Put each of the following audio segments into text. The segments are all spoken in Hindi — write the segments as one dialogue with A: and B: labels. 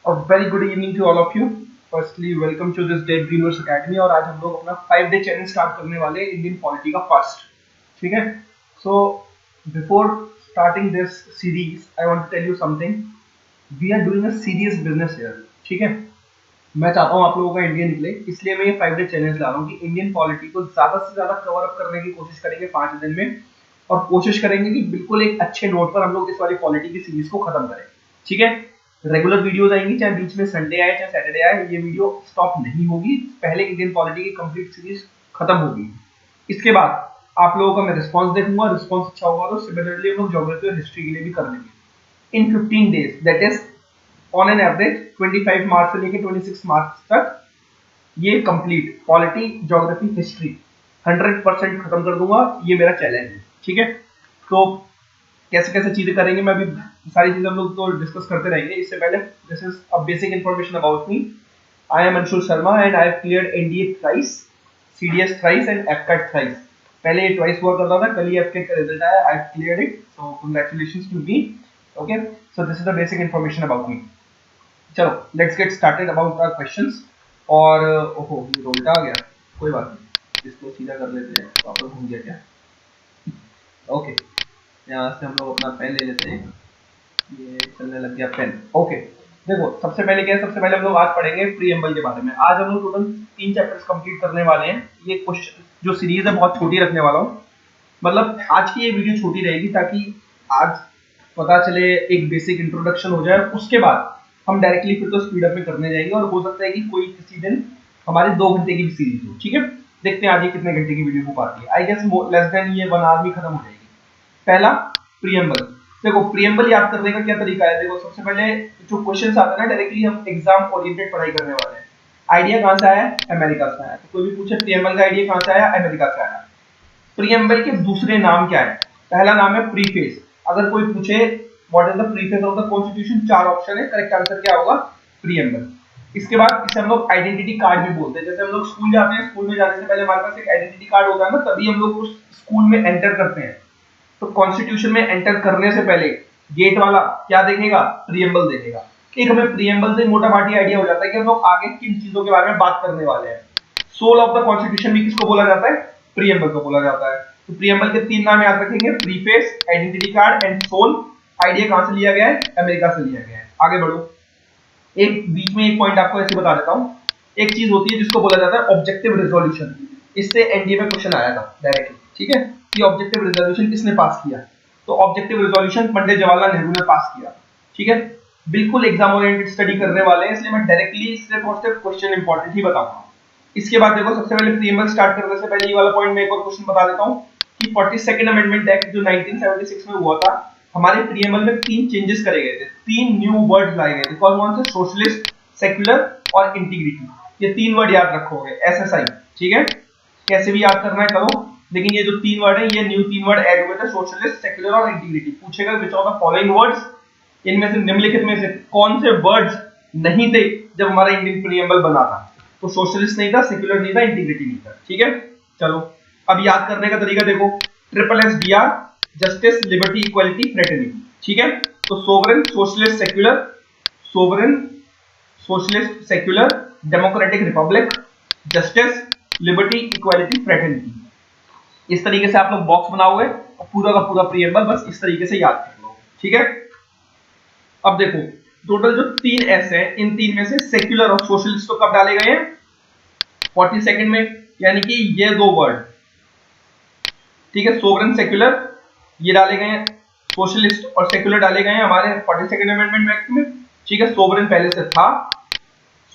A: A very good evening to all of you. Firstly, welcome to this Dead Dreamers Academy और आज हम लोग अपना 5 डे चैलेंज स्टार्ट करने वाले हैं इंडियन पॉलिटी का फर्स्ट. ठीक है. So before starting this series, I want to tell you something. We are doing a serious business here. ठीक है. मैं चाहता हूँ आप लोगों का इंडिया निकले, इसलिए मैं ये 5 डे चैलेंज ला रहा हूँ कि इंडियन पॉलिटी को ज्यादा से ज्यादा कवर अप करने की कोशिश करेंगे 5 दिन में, और कोशिश करेंगे कि बिल्कुल एक अच्छे नोट पर हम लोग इस वाली पॉलिटी की सीरीज को खत्म करें. ठीक है. रेगुलर वीडियोस आएंगी, चाहे बीच में संडे आए चाहे सैटरडे आए, ये वीडियो स्टॉप नहीं होगी. पहले इंडियन पॉलिटी की कंप्लीट सीरीज खत्म होगी. इसके बाद आप लोगों का मैं रिस्पांस देखूंगा. रिस्पांस अच्छा होगा तो सिमिलरली हम लोग ज्योग्राफी और हिस्ट्री के लिए भी कर लेंगे इन 15 days. That is on an average 25 मार्च से लेकर 26 मार्च तक ये कंप्लीट पॉलिटी ज्योग्राफी हिस्ट्री 100% खत्म कर दूंगा. ये मेरा चैलेंज है. ठीक है. तो कैसे कैसे चीजें करेंगे, मैं अभी सारी चीजें हम लोग तो डिस्कस करते रहेंगे. इससे पहले this is a basic information about me. I am Anshul Sharma and I have cleared NDA thrice, CDS thrice and AFCAT thrice. पहले ये ट्वाइस हुआ करता था, कल ही एफकैट का रिजल्ट आया. I have cleared it, so congratulations to me. Okay, so this is the basic information about me. चलो let's get started about our questions. और ओहो ये उल्टा आ गया, कोई बात नहीं, इसको सीधा कर लेते हैं. वापस घूम गया क्या? ओके, यहाँ से हम लोग अपना पेन ले लेते हैं. ये चलने लग गया पेन. ओके, देखो सबसे पहले क्या है, सबसे पहले हम लोग आज पढ़ेंगे प्रीएम्बल के बारे में. आज हम लोग टोटल 3 चैप्टर्स कंप्लीट करने वाले हैं. ये क्वेश्चन जो सीरीज है बहुत छोटी रखने वाला हूँ. मतलब आज की ये वीडियो छोटी रहेगी ताकि आज पता चले, एक बेसिक इंट्रोडक्शन हो जाए. उसके बाद हम डायरेक्टली फिर तो स्पीड अप में करने जाएंगे, और हो सकता है कि कोई किसी दिन हमारे 2 घंटे की भी सीरीज हो. ठीक है. देखते हैं आज ये कितने घंटे की वीडियो हो पाती है. आई गेस लेस देन ये 1 आवर में खत्म हो जाएगी. पहला प्रीएम्बल. देखो प्रीएम्बल याद करने का क्या तरीका है. देखो सबसे पहले जो क्वेश्चंस आते हैं ना, डायरेक्टली हम एग्जाम ओरिएंटेड पढ़ाई करने वाले हैं. आइडिया कहां से आया? अमेरिका से आया. तो कोई भी पूछे प्रीएम्बल का आइडिया कहां से आया? अमेरिका से आया. प्रीएम्बल के दूसरे नाम क्या है? पहला नाम है प्रीफेस. अगर कोई पूछे what is the preface of the constitution, 4 option है. करेक्ट आंसर क्या होगा? प्रीएम्बल. इसके बाद इसे हम लोग आइडेंटिटी कार्ड भी बोलते हैं. जैसे हम लोग स्कूल जाते हैं, स्कूल में जाने से पहले हमारे पास एक आइडेंटिटी कार्ड होता है ना, तभी हम लोग उस स्कूल में एंटर करते हैं. तो कॉन्स्टिट्यूशन में एंटर करने से पहले गेट वाला क्या देखेगा? प्रीएम्बल देखेगा. एक हमें प्रीएम्बल से मोटा माटी आइडिया हो जाता है कि हम लोग आगे किन चीजों के बारे में बात करने वाले हैं. सोल ऑफ द कॉन्स्टिट्यूशन भी किसको बोला जाता है? प्रीएम्बल को बोला जाता है. तो प्रीएम्बल के 3 नाम याद रखेंगे: preface, identity card and soul. Idea कहां से लिया गया है? अमेरिका से लिया गया है. आगे बढ़ो. एक बीच में एक पॉइंट आपको ऐसे बता देता हूं. एक चीज होती है जिसको बोला जाता है ऑब्जेक्टिव रेजोल्यूशन. इससे एनडीए में क्वेश्चन आया था डायरेक्टली. ठीक है. कि ऑब्जेक्टिव रेजोल्यूशन किसने पास किया? तो ऑब्जेक्टिव रेजोल्यूशन पंडित जवाहरलाल नेहरू ने पास किया. ठीक है. बिल्कुल एग्जाम ओरिएंटेड स्टडी करने वाले हैं, इसलिए मैं डायरेक्टली सिर्फ और सिर्फ क्वेश्चन इंपॉर्टेंट ही बताऊंगा. इसके बाद देखो सबसे पहले प्रीएम्बल स्टार्ट करने से पहले ये वाला पॉइंट में एक और क्वेश्चन बता देता हूं कि 42nd अमेंडमेंट एक्ट जो 1976 में हुआ था, हमारे प्रीएम्बल में 3 चेंजेस करे गए थे. 3 न्यू वर्ड्स लाए गए थे. कौन से? सोशलिस्ट, सेक्युलर और इंटीग्रिटी. ये 3 वर्ड याद रखोगे, एसएसआई. ठीक है. कैसे भी याद करना है करो, लेकिन ये जो 3 वर्ड है, ये न्यू 3 वर्ड ऐड हुए थे: सोशलिस्ट, सेक्युलर और इंटीग्रिटी. पूछेगा which of the following words, इनमें से निम्नलिखित में से कौन से वर्ड्स नहीं थे जब हमारा इंडियन प्रीएम्बल बना था? तो सोशलिस्ट नहीं था, सेक्युलर नहीं था, इंटीग्रिटी नहीं था. ठीक है. चलो अब याद करने का तरीका देखो. SSDR, justice, liberty, equality, fraternity. ठीक है. तो sovereign, socialist, secular, sovereign, socialist, secular, democratic, republic, justice, liberty, equality, fraternity. इस तरीके से आप लोग बॉक्स बनाओगे और पूरा का पूरा प्रीएम्बल बस इस तरीके से याद कर लो. ठीक है. अब देखो टोटल जो 3 एस है, इन 3 में से सेक्युलर और सोशलिस्ट तो कब डाले गए हैं? 42nd में. यानी कि ये 2 वर्ड. ठीक है. सोवरेन, सेक्युलर ये डाले गए हैं, सोशलिस्ट और सेक्युलर डाले गए हैं हमारे 42nd अमेंडमेंट एक्ट में. ठीक है. सोवरेन पहले से था,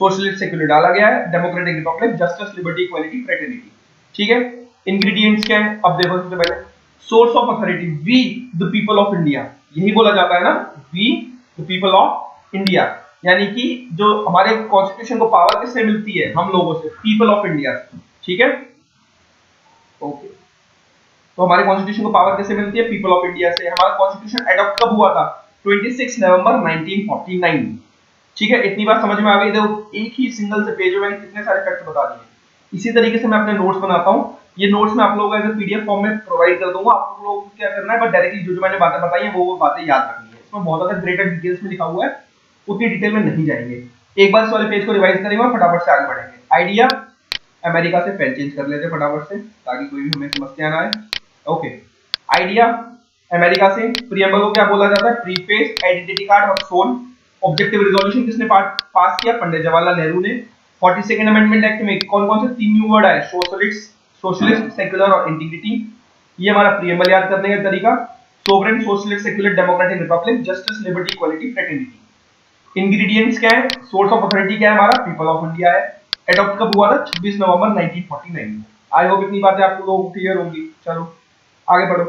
A: सोशलिस्ट, सेक्युलर डाला गया है, democratic, republic, justice, liberty, equality, fraternity. ठीक है. इंग्रेडिएंट्स क्या है? अब देखो सबसे पहले source of authority, we the people of India. यही बोला जाता है ना, we the people of India. यानी कि जो हमारे कॉन्स्टिट्यूशन को पावर किससे मिलती है? हम लोगों से, पीपल ऑफ इंडिया. ठीक है. ओके. तो हमारे कॉन्स्टिट्यूशन को पावर किससे मिलती है? पीपल ऑफ इंडिया से. हमारा कॉन्स्टिट्यूशन अडॉप्ट कब हुआ था? 26 नवंबर 1949. ठीक है. इतनी बात समझ में आ गई. देखो एक ही सिंगल से पेज में मैंने कितने सारे फैक्ट बता दिए. इसी तरीके से मैं अपने नोट्स बनाता हूं. ये नोट्स मैं आप लोगों को एज पीडीएफ फॉर्म में प्रोवाइड कर दूंगा. आप लोगों को क्या करना है, बस डायरेक्टली जो मैंने बातें बताई है वो बातें याद रखनी है. इसमें बहुत ज्यादा ग्रेटर डिटेल्स में लिखा हुआ है, उतनी डिटेल में नहीं जाएंगे। एक बार इस वाले पेज को रिवाइज करेंगे और फटाफट से आगे बढ़ेंगे। आइडिया, अमेरिका से पेन चेंज कर लेते हैं फटाफट से ताकि कोई भी हमें समस्या ना आए। ओके, आइडिया अमेरिका से, प्रीएम्बल को क्या बोला जाता है, प्रीफेस, आइडेंटिटी कार्ड और सोल। ऑब्जेक्टिव रिजोल्यूशन किसने पास किया, पंडित जवाहरलाल नेहरू ने। 42nd अमेंडमेंट एक्ट में कौन कौन से 3 न्यू वर्ड आए, सोशलिस्ट, सेक्युलर और इंटीग्रिटी। ये हमारा प्रीएम्बल याद करने का तरीका। Sovereign, socialist, secular, democratic, republic, justice, liberty, equality, fraternity. Ingredients क्या है, सोर्स ऑफ अथॉरिटी क्या है, हमारा पीपल ऑफ इंडिया है। एडॉप्ट कब हुआ था, 26 नवंबर 1949। आई होप इतनी बातें आपको लोगों को क्लियर होंगी। चलो आगे बढ़ो।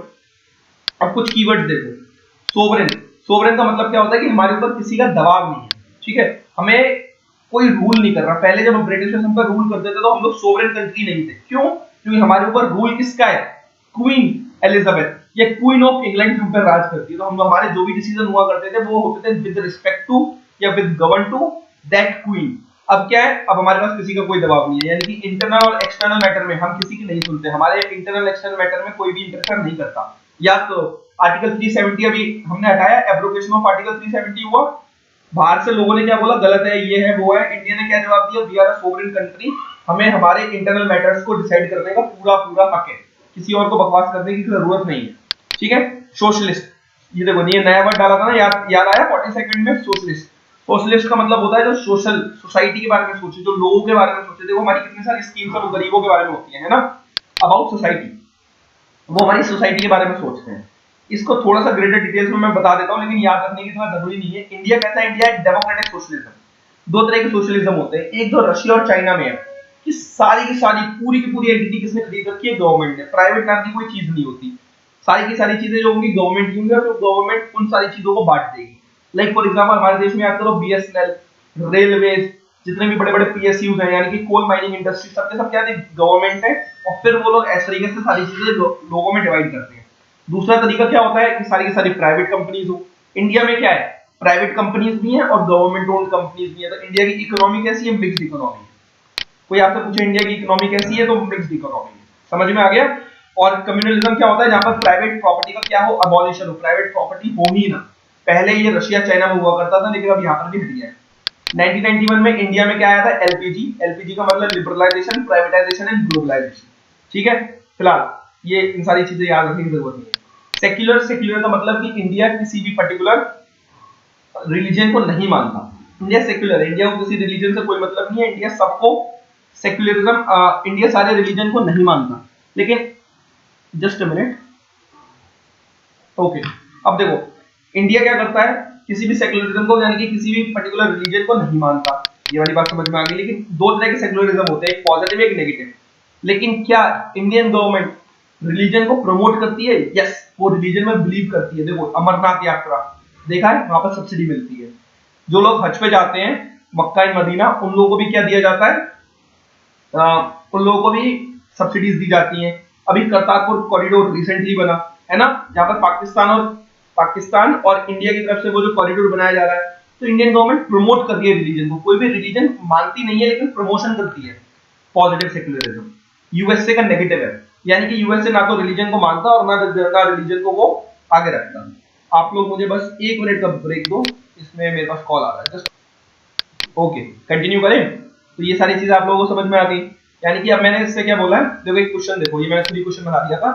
A: अब कुछ कीवर्ड्स देखो। सोवरेन, सोवरेन का मतलब क्या होता है कि हमारे ऊपर किसी का दबाव नहीं है, ठीक है, हमें कोई रूल नहीं कर रहा। पहले जब ब्रिटिश हम पर रूल करते थे तो हम लोग सोवरेन कंट्री नहीं थे। क्यों, क्योंकि हमारे ऊपर रूल किसका है, क्वीन एलिजाबेथ या क्वीन ऑफ इंग्लैंड हम पर राज करती है। तो हम हमारे जो भी डिसीजन हुआ करते थे वो होते थे विद रिस्पेक्ट टू या with govern to that queen. अब क्या है, अब हमारे पास किसी का कोई दबाव नहीं है, यानी कि इंटरनल और एक्सटर्नल मैटर में हम किसी की नहीं सुनते। हमारे इंटरनल एक्सटर्नल मैटर में कोई भी इंटरफेयर नहीं करता। या तो आर्टिकल 370 अभी हमने हटाया, एब्रोगेशन ऑफ आर्टिकल 370 हुआ। बाहर से लोगों ने क्या बोला, गलत है, ये है, वो है। इंडिया ने क्या जवाब दिया, we are a sovereign country, हमें हमारे इंटरनल मैटर्स को डिसाइड करने का पूरा पूरा हक है, किसी और को बकवास करने की जरूरत नहीं है, ठीक है। सोशलिस्ट, ये देखो ये नया वर्ड डाला था ना, याद आया 42nd में, सोशलिस्ट। सोशलिस्ट का मतलब होता है जो सोशल, सोसाइटी के बारे में सोचे, जो लोगों के बारे में सोचे। देखो हमारी कितनी सारी स्कीम्स है वो गरीबों के बारे में होती है ना, अबाउट सोसाइटी, वो हमारी सोसाइटी के बारे में सोचते हैं। इसको थोड़ा सा ग्रेटर डिटेल्स में मैं बता देता हूं, लेकिन याद रखने की थोड़ा जरूरी नहीं है। इंडिया कैसा है, इंडिया एक डेमोक्रेटिक सोशलिज्म। दो तरह के सोशलिज्म होते हैं, एक जो रशिया और चाइना में है कि सारी की सारी पूरी की पूरी एंटिटी किसने खरीद रखी है, गवर्नमेंट ने। प्राइवेट नाम की कोई चीज नहीं होती, सारी की सारी चीजें जो होंगी गवर्नमेंट की होंगी, और गवर्नमेंट उन सारी चीजों को बांट देगी। लाइक फॉर एग्जांपल हमारे देश में याद करो, बीएसएनएल, रेलवेज, जितने भी बड़े बड़े पीएसयूज हैं, यानी कि कोल माइनिंग इंडस्ट्री, सबके सब क्या गवर्नमेंट है। और फिर वो लोग इस तरीके से सारी चीजें लोगों में डिवाइड करते हैं। दूसरा तरीका क्या होता है कि सारी की सारी प्राइवेट कंपनीज हो। इंडिया में क्या है, प्राइवेट कंपनीज भी हैं और गवर्नमेंट ओन्ड कंपनीज भी हैं। तो इंडिया की इकोनॉमी कैसी है, मिक्स्ड इकोनॉमी है। कोई आपसे पूछे इंडिया की इकोनॉमी कैसी है, तो मिक्स्ड इकोनॉमी है। समझ में आ गया। और कम्युनलिज्म क्या होता है, जहां पर प्राइवेट प्रॉपर्टी का क्या हो, अबॉलिशन हो, प्राइवेट प्रॉपर्टी हो ही ना। पहले ये रशिया चाइना में हुआ करता था, लेकिन अब यहाँ पर भी हट गया है। 1991 में इंडिया में क्या आया था, एलपीजी। एलपीजी का मतलब लिबरलाइजेशन, प्राइवेटाइजेशन एंड ग्लोबलाइजेशन, ठीक है। फिलहाल ये इन सारी चीजें याद रखने की जरूरत नहीं है। सेक्युलर, सेक्युलर का मतलब कि इंडिया किसी भी पर्टिकुलर रिलीजन को नहीं मानता। इंडिया सेक्युलर है, इंडिया को किसी रिलीजन से कोई मतलब नहीं है। इंडिया सबको सेक्युलरिज्म, इंडिया सारे रिलीजन को नहीं मानता। लेकिन जस्ट अ मिनट, ओके, अब देखो इंडिया क्या करता है, किसी भी सेक्युलरिज्म को, यानी कि किसी भी पर्टिकुलर रिलीजन को नहीं मानता। ये वाली बात समझ में आ गई। लेकिन दो तरह के सेक्युलरिज्म होते हैं, एक पॉजिटिव एक नेगेटिव। लेकिन क्या इंडियन गवर्नमेंट रिलीजन को प्रमोट करती है? यस, वो रिलीजन में बिलीव करती है। देखो अमरनाथ यात्रा देखा है, वहां पर सब्सिडी मिलती है। जो लोग हज पे जाते हैं, मक्का एंड मदीना, उन लोगों को भी क्या दिया जाता है, उन लोगों को भी सब्सिडीज दी जाती हैं। अभी करतारपुर कॉरिडोर रिसेंटली बना है ना, जहां पर पाकिस्तान और इंडिया की तरफ से वो जो कॉरिडोर बनाया जा रहा है। तो इंडियन गवर्नमेंट प्रमोट कर रही है रिलीजन को। कोई भी रिलीजन मानती नहीं है, लेकिन प्रमोशन करती है, पॉजिटिव सेक्युलरिज्म। यूएसए का नेगेटिव है, यानी कि यूएसए ना तो रिलीजन को मानता और ना रिलीजन को वो आगे रखता। आप लोग मुझे बस 1 मिनट का ब्रेक दो, इसमें मेरे पास कॉल आ रहा है जस्ट। ओके, कंटिन्यू करें। तो ये सारी चीजें आप लोगों को समझ में आ गई। यानी कि अब मैंने इससे क्या बोला है, देखो एक क्वेश्चन देखो, ये मैंने 3 क्वेश्चन बना दिया था।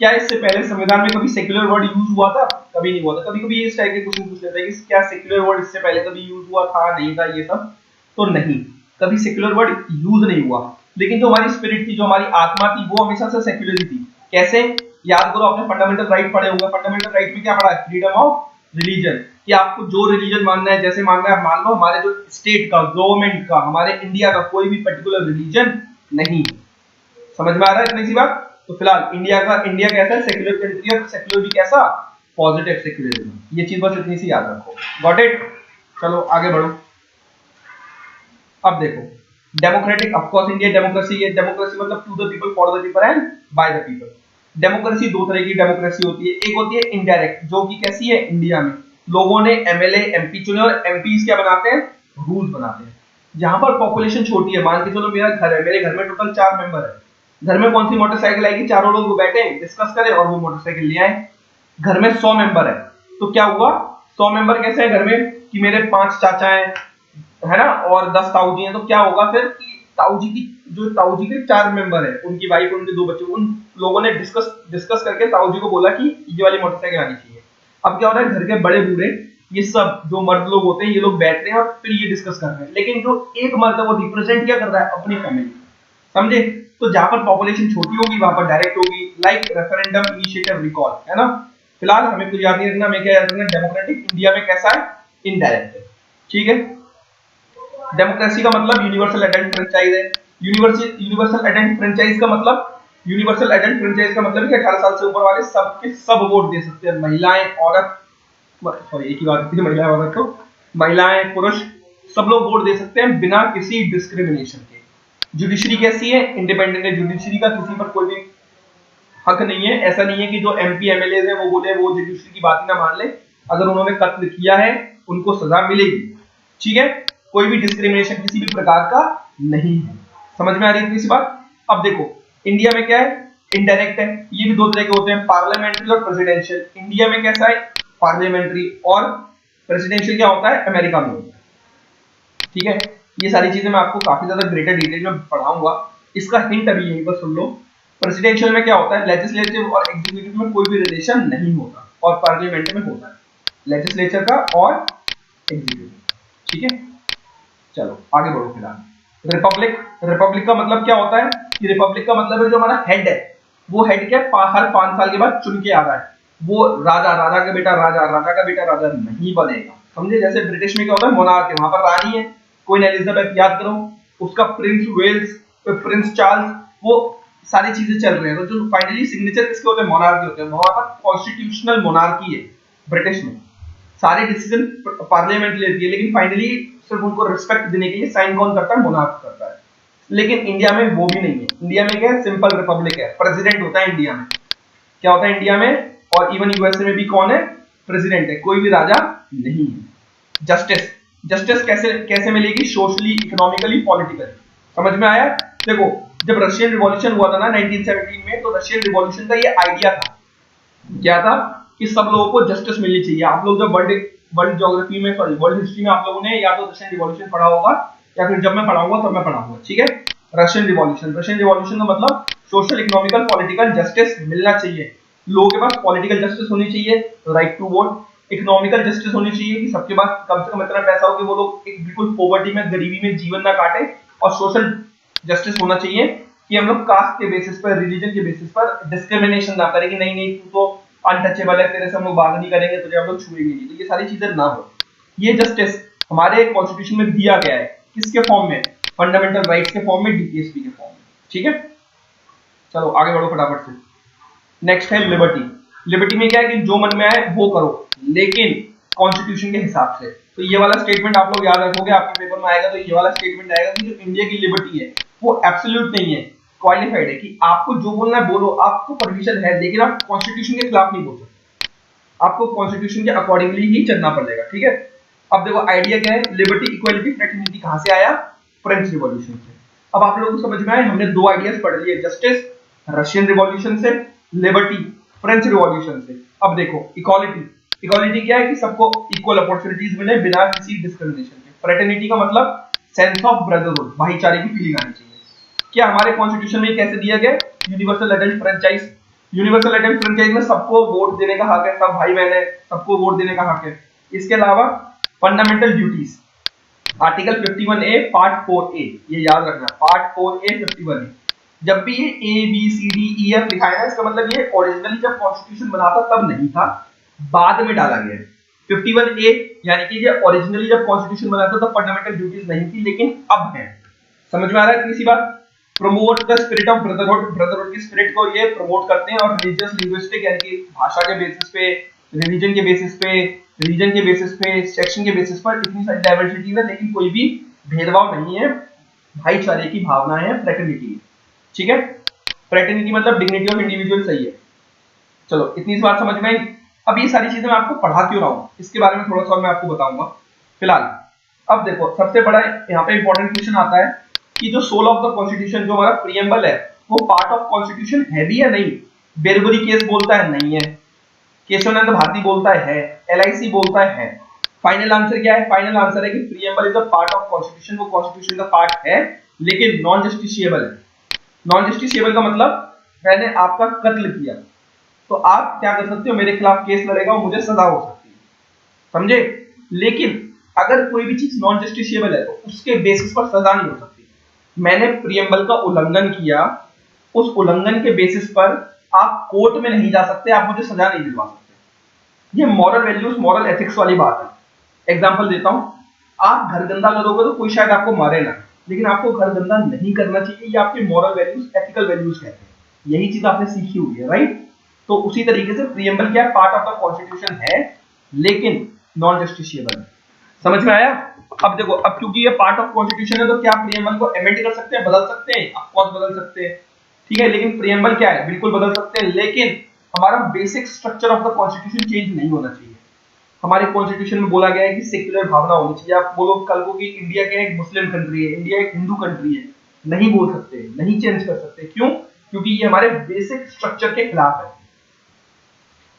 A: क्या इससे पहले संविधान में कभी सेक्युलर वर्ड यूज हुआ था? कभी नहीं हुआ था। कभी कभी इस टाइप के क्वेश्चन पूछ लेते हैं कि क्या सेक्युलर वर्ड इससे पहले कभी यूज हुआ था, नहीं था, ये सब। तो नहीं, कभी सेक्युलर वर्ड यूज नहीं हुआ। लेकिन जो हमारी स्पिरिट थी, जो हमारी आत्मा थी, वो हमेशा से सेक्युलर थी। कैसे, याद करो, आपने फंडामेंटल राइट पढ़े होंगे। फंडामेंटल राइट में क्या पढ़ा है, फ्रीडम ऑफ रिलीजन, कि आपको जो रिलीजन मानना है, जैसे मानना है मान लो। हमारे जो स्टेट का, गवर्नमेंट का, हमारे इंडिया का कोई भी पर्टिकुलर रिलीजन नहीं। समझ में आ रहा है इतनी सी बात? तो फिलहाल इंडिया कैसा है, सेक्युलर कंट्री है। सेक्युलर भी कैसा, पॉजिटिव सेक्युलरिज्म। ये चीज बस इतनी सी याद रखो। Got it? चलो आगे बढ़ो। अब देखो democratic, of course India democracy है। डेमोक्रेसी मतलब to the people, for the people and by the people. Democracy दो तरह की डेमोक्रेसी होती है। एक होती है इनडायरेक्ट, जो कि कैसी है, इंडिया में लोगों ने एमएलए एमपी चुने और एमपीज क्या बनाते हैं, रूल्स बनाते हैं। जहां पर पॉपुलेशन छोटी है, मान के चलो मेरा घर है, मेरे घर में टोटल 4 मेंबर है। घर में कौन सी मोटरसाइकिल आएगी, चारों लोग बैठे डिस्कस करें और वो मोटरसाइकिल ले आए। घर में 100 मेंबर है, तो क्या हुआ, 100 मेंबर कैसे है घर में, कि मेरे 5 चाचा हैं, है ना, और 10 ताऊ जी हैं, तो क्या होगा फिर कि ताऊ जी के 4 मेंबर हैं, उनकी वाइफ, उनके 2 बच्चे, उन लोगों ने डिस्कस करके ताऊ जी को बोला कि ये वाली मोटरसाइकिल आनी चाहिए। अब क्या हो रहा है, घर के बड़े बूढ़े ये सब जो मर्द लोग होते हैं, ये लोग बैठ रहे हैं और फिर ये डिस्कस कर रहे हैं, लेकिन जो एक मर्द है वो रिप्रेजेंट क्या कर रहा है, अपनी फैमिली, समझे। तो जहां पर पॉपुलेशन छोटी होगी वहां पर डायरेक्ट होगी, लाइक रेफरेंडम इनिशिएटिव रिकॉल, है ना। फिलहाल हमें कुछ याद नहीं रखना, हमें क्या याद रखना, डेमोक्रेटिक इंडिया में कैसा है, इनडायरेक्ट है, ठीक है। डेमोक्रेसी का मतलब यूनिवर्सल एडल्ट फ्रेंचाइज है। यूनिवर्सल एडल्ट फ्रेंचाइज का मतलब, यूनिवर्सल एडल्ट फ्रेंचाइज का मतलब कि 18 साल से ऊपर वाले सबके सब वोट दे सकते हैं, महिलाएं, औरत, सॉरी एक ही बात थी, महिला औरत, तो महिलाएं पुरुष सब लोग वोट दे सकते हैं बिना किसी डिस्क्रिमिनेशन के। जुडिशरी कैसी है, इंडिपेंडेंट है। जुडिशरी का किसी पर कोई भी हक नहीं है। ऐसा नहीं है कि जो एमपी एमएलए है वो बोले वो जुडिशरी की बात ही ना मान ले, अगर उन्होंने कत्ल किया है उनको सजा मिलेगी, ठीक है। कोई भी डिस्क्रिमिनेशन किसी भी प्रकार का नहीं है। समझ में आ रही है इसी बात। अब देखो इंडिया में क्या है, इनडायरेक्ट है। ये भी 2 तरह के होते हैं, पार्लियामेंट्री और प्रेसिडेंशियल। इंडिया में कैसा है, पार्लियामेंट्री, और प्रेसिडेंशियल क्या होता है, अमेरिका में होता है, ठीक है। ये सारी चीजें मैं आपको काफी ज्यादा ग्रेटर डिटेल में पढ़ाऊंगा, इसका हिंट अभी यहीं पर सुन लो। प्रेसिडेंशियल में क्या होता है, लेजिस्लेटिव और एग्जीक्यूटिव में कोई भी रिलेशन नहीं होता, और पार्लियामेंट में होता है, लेजिस्लेचर का और एग्जीक्यूटिव, ठीक है। चलो आगे बढ़ो। फिलहाल रिपब्लिक, रिपब्लिक का मतलब क्या होता है कि रिपब्लिक का मतलब है जो हमारा हेड है, वो हेड क्या हर 5 साल के बाद चुन के आ रहा है, वो राजा, राजा का बेटा राजा, राजा का बेटा राजा नहीं बनेगा, समझे। जैसे ब्रिटिश में क्या होता है, मोनार्क है, वहां पर रानी है, क्वीन एलिजाबेथ, याद करो उसका, प्रिंस वेल्स, प्रिंस चार्ल्स, वो सारी चीजें चल रही हैं। तो जो फाइनली सिग्नेचर किसके होते हैं, मोनार्क के होते हैं। वहां पर कॉन्स्टिट्यूशनल मोनार्की है ब्रिटिश में, सारे डिसीजन पार्लियामेंट लेती है, लेकिन फाइनली सिर्फ उनको रिस्पेक्ट देने के लिए साइन कौन करता है, मोनार्क करता है। लेकिन इंडिया में वो भी नहीं है। इंडिया में क्या है, सिंपल रिपब्लिक है, प्रेसिडेंट होता है इंडिया में। क्या होता है इंडिया में, और इवन यूएसए में भी कौन है, प्रेसिडेंट है, कोई भी राजा नहीं है। जस्टिस, जस्टिस कैसे कैसे मिलेगी, सोशली, इकोनॉमिकली, पॉलिटिकली, समझ में आया। देखो जब रशियन रिवॉल्यूशन हुआ था ना 1917 में, तो रशियन रिवॉल्यूशन का ये आइडिया था, क्या था कि सब लोगों को जस्टिस मिलनी चाहिए। आप लोग जब वर्ल्ड ज्योग्राफी में, सॉरी वर्ल्ड हिस्ट्री में आप लोगों ने या तो रशियन रिवॉल्यूशन पढ़ा होगा, या फिर जब मैं पढ़ाऊंगा तब मैं पढ़ाऊंगा, ठीक है। रशियन रिवॉल्यूशन, रशियन रिवॉल्यूशन का मतलब सोशल, इकोनॉमिकल, पॉलिटिकल जस्टिस मिलना चाहिए, लोगों के पास पॉलिटिकल जस्टिस होनी चाहिए, right to vote, economical justice होनी चाहिए कि सबके पास कम से कम इतना पैसा हो कि वो लोग एक बिल्कुल पॉवर्टी में, गरीबी में जीवन ना काटे, और सोशल जस्टिस होना चाहिए कि हम लोग कास्ट के बेसिस पर, रिलीजन के बेसिस पर डिस्क्रिमिनेशन ना करें कि नहीं नहीं तू तो अनटचेबल है, तेरे से हम लोग बात नहीं करेंगे, तुझे हम लोग छुएंगे नहीं, तो ये सारी चीजें ना हो। ये जस्टिस हमारे कॉन्स्टिट्यूशन में दिया गया है, किसके फॉर्म में, फंडामेंटल राइट्स के फॉर्म में, डीपीएसपी के फॉर्म में, ठीक है। चलो आगे बढ़ो फटाफट से। नेक्स्ट है लिबर्टी। लिबर्टी में क्या है कि जो मन में आए वो करो, लेकिन कॉन्स्टिट्यूशन के हिसाब से। तो ये वाला स्टेटमेंट आप लोग याद रखोगे, आपके पेपर में आएगा तो ये वाला स्टेटमेंट आएगा कि जो इंडिया की लिबर्टी है वो एब्सोल्यूट नहीं है, क्वालिफाइड है, कि आपको जो बोलना है बोलो, आपको परमिशन है, लेकिन आप कॉन्स्टिट्यूशन के खिलाफ नहीं बोल सकते, आपको कॉन्स्टिट्यूशन के अकॉर्डिंगली ही चलना पड़ेगा, ठीक है। अब देखो आइडिया क्या है, लिबर्टी, इक्वालिटी, फ्रेटर्निटी कहां से आया, फ्रेंच रिवॉल्यूशन से। अब आप लोगों को समझ में आए, हमने 2 आइडियाज पढ़ लिए, जस्टिस रशियन रिवॉल्यूशन से, लिबर्टी फ्रेंच रिवॉल्यूशन से। अब देखो इक्वालिटी, इक्वालिटी क्या है कि सबको इक्वल अपॉर्चुनिटीज मिले बिना किसी डिस्क्रिमिनेशन के। फ्रेटर्निटी का मतलब सेंस ऑफ ब्रदरहुड, भाईचारे की फीलिंग आनी चाहिए। क्या हमारे कॉन्स्टिट्यूशन में कैसे दिया गया, universal adult franchise, universal adult franchise में सबको वोट देने का हक है, सब भाई बहन है, सबको वोट देने का हक है। इसके अलावा fundamental duties, article 51A part 4A, ये याद रखना, पार्ट 4A 51A। जब भी ये A B C D E F लिखा है ना, इसका मतलब ये ओरिजिनली जब कॉन्स्टिट्यूशन बना था तब नहीं था, बाद में डाला गया है। 51A यानी कि ये ओरिजिनली जब कॉन्स्टिट्यूशन बना था तब फंडामेंटल ड्यूटीज नहीं थी, लेकिन अब है। समझ में आ रहा है किसी बात। Promote the spirit of brotherhood, brotherhood की स्पिरिट को ये प्रमोट करते हैं, और रिलीजियस, लिंग्विस्टिक यानी कि भाषा के बेसिस पे, रिलीजन के बेसिस पे, रीजन के बेसिस पे, सेक्शन के बेसिस पर इतनी सारी डाइवर्सिटी है, लेकिन कोई भी भेदभाव नहीं है, भाईचारे की भावना है, फ्रेटर्निटी, ठीक है। फ्रेटर्निटी मतलब डिग्निटी ऑफ इंडिविजुअल, सही है। चलो इतनी सी बात समझ में आई। अब ये सारी चीजें मैं आपको पढ़ा क्यों रहा हूं, इसके बारे में थोड़ा सा मैं आपको बताऊंगा फिलहाल। अब देखो सबसे बड़ा यहाँ पे इंपॉर्टेंट क्वेश्चन आता है कि जो सोल ऑफ द कॉन्स्टिट्यूशन, जो हमारा प्रीएम्बल है, वो पार्ट ऑफ कॉन्स्टिट्यूशन है भी या नहीं। बेरबरी केस बोलता है नहीं है, केशवनंद भारती बोलता है, LIC बोलता है। फाइनल आंसर क्या है? फाइनल आंसर है कि preamble is a part of constitution, वो कॉन्स्टिट्यूशन का पार्ट है लेकिन नॉन जस्टिशिएबल है। नॉन जस्टिशिएबल का मतलब मैंने आपका कत्ल किया तो आप क्या कर सकते हो, मेरे खिलाफ केस लड़ेगा और मुझे सजा हो सकती है, समझे? लेकिन अगर कोई भी चीज नॉन जस्टिशिएबल है तो उसके बेसिस पर सजा नहीं हो सकती। मैंने प्रीएम्बल का उल्लंघन किया, उस उल्लंघन के बेसिस पर आप कोर्ट में नहीं जा सकते, आप मुझे सजा नहीं दिलवा सकते। ये मॉरल वैल्यूज, मॉरल एथिक्स वाली बात है। एग्जांपल देता हूं, आप घर गंदा करोगे तो कोई शायद आपको मारे ना, लेकिन आपको घर गंदा नहीं करना चाहिए, ये आपके मॉरल वैल्यूज, एथिकल वैल्यूज कहते हैं। यही चीज आपने सीखी हुई है, राइट? तो उसी तरीके से प्रीएम्बल क्या पार्ट ऑफ द कॉन्स्टिट्यूशन है लेकिन नॉन जस्टिशिएबल। समझ में आया? अब देखो, अब क्योंकि ये पार्ट ऑफ कॉन्स्टिट्यूशन है तो क्या प्रीएम्बल को अमेंड कर सकते हैं, बदल सकते हैं? ऑफ कोर्स बदल सकते हैं, ठीक है। लेकिन प्रीएम्बल क्या है, बिल्कुल बदल सकते हैं, लेकिन हमारा basic structure of the constitution change नहीं होना चाहिए। हमारे कॉन्स्टिट्यूशन में बोला गया है कि सेक्युलर भावना होनी चाहिए। आप बोलो कल को कि इंडिया क्या एक मुस्लिम कंट्री है, इंडिया एक हिंदू कंट्री है, नहीं बोल सकते, नहीं चेंज कर सकते। क्यों? क्योंकि ये हमारे बेसिक स्ट्रक्चर के खिलाफ है।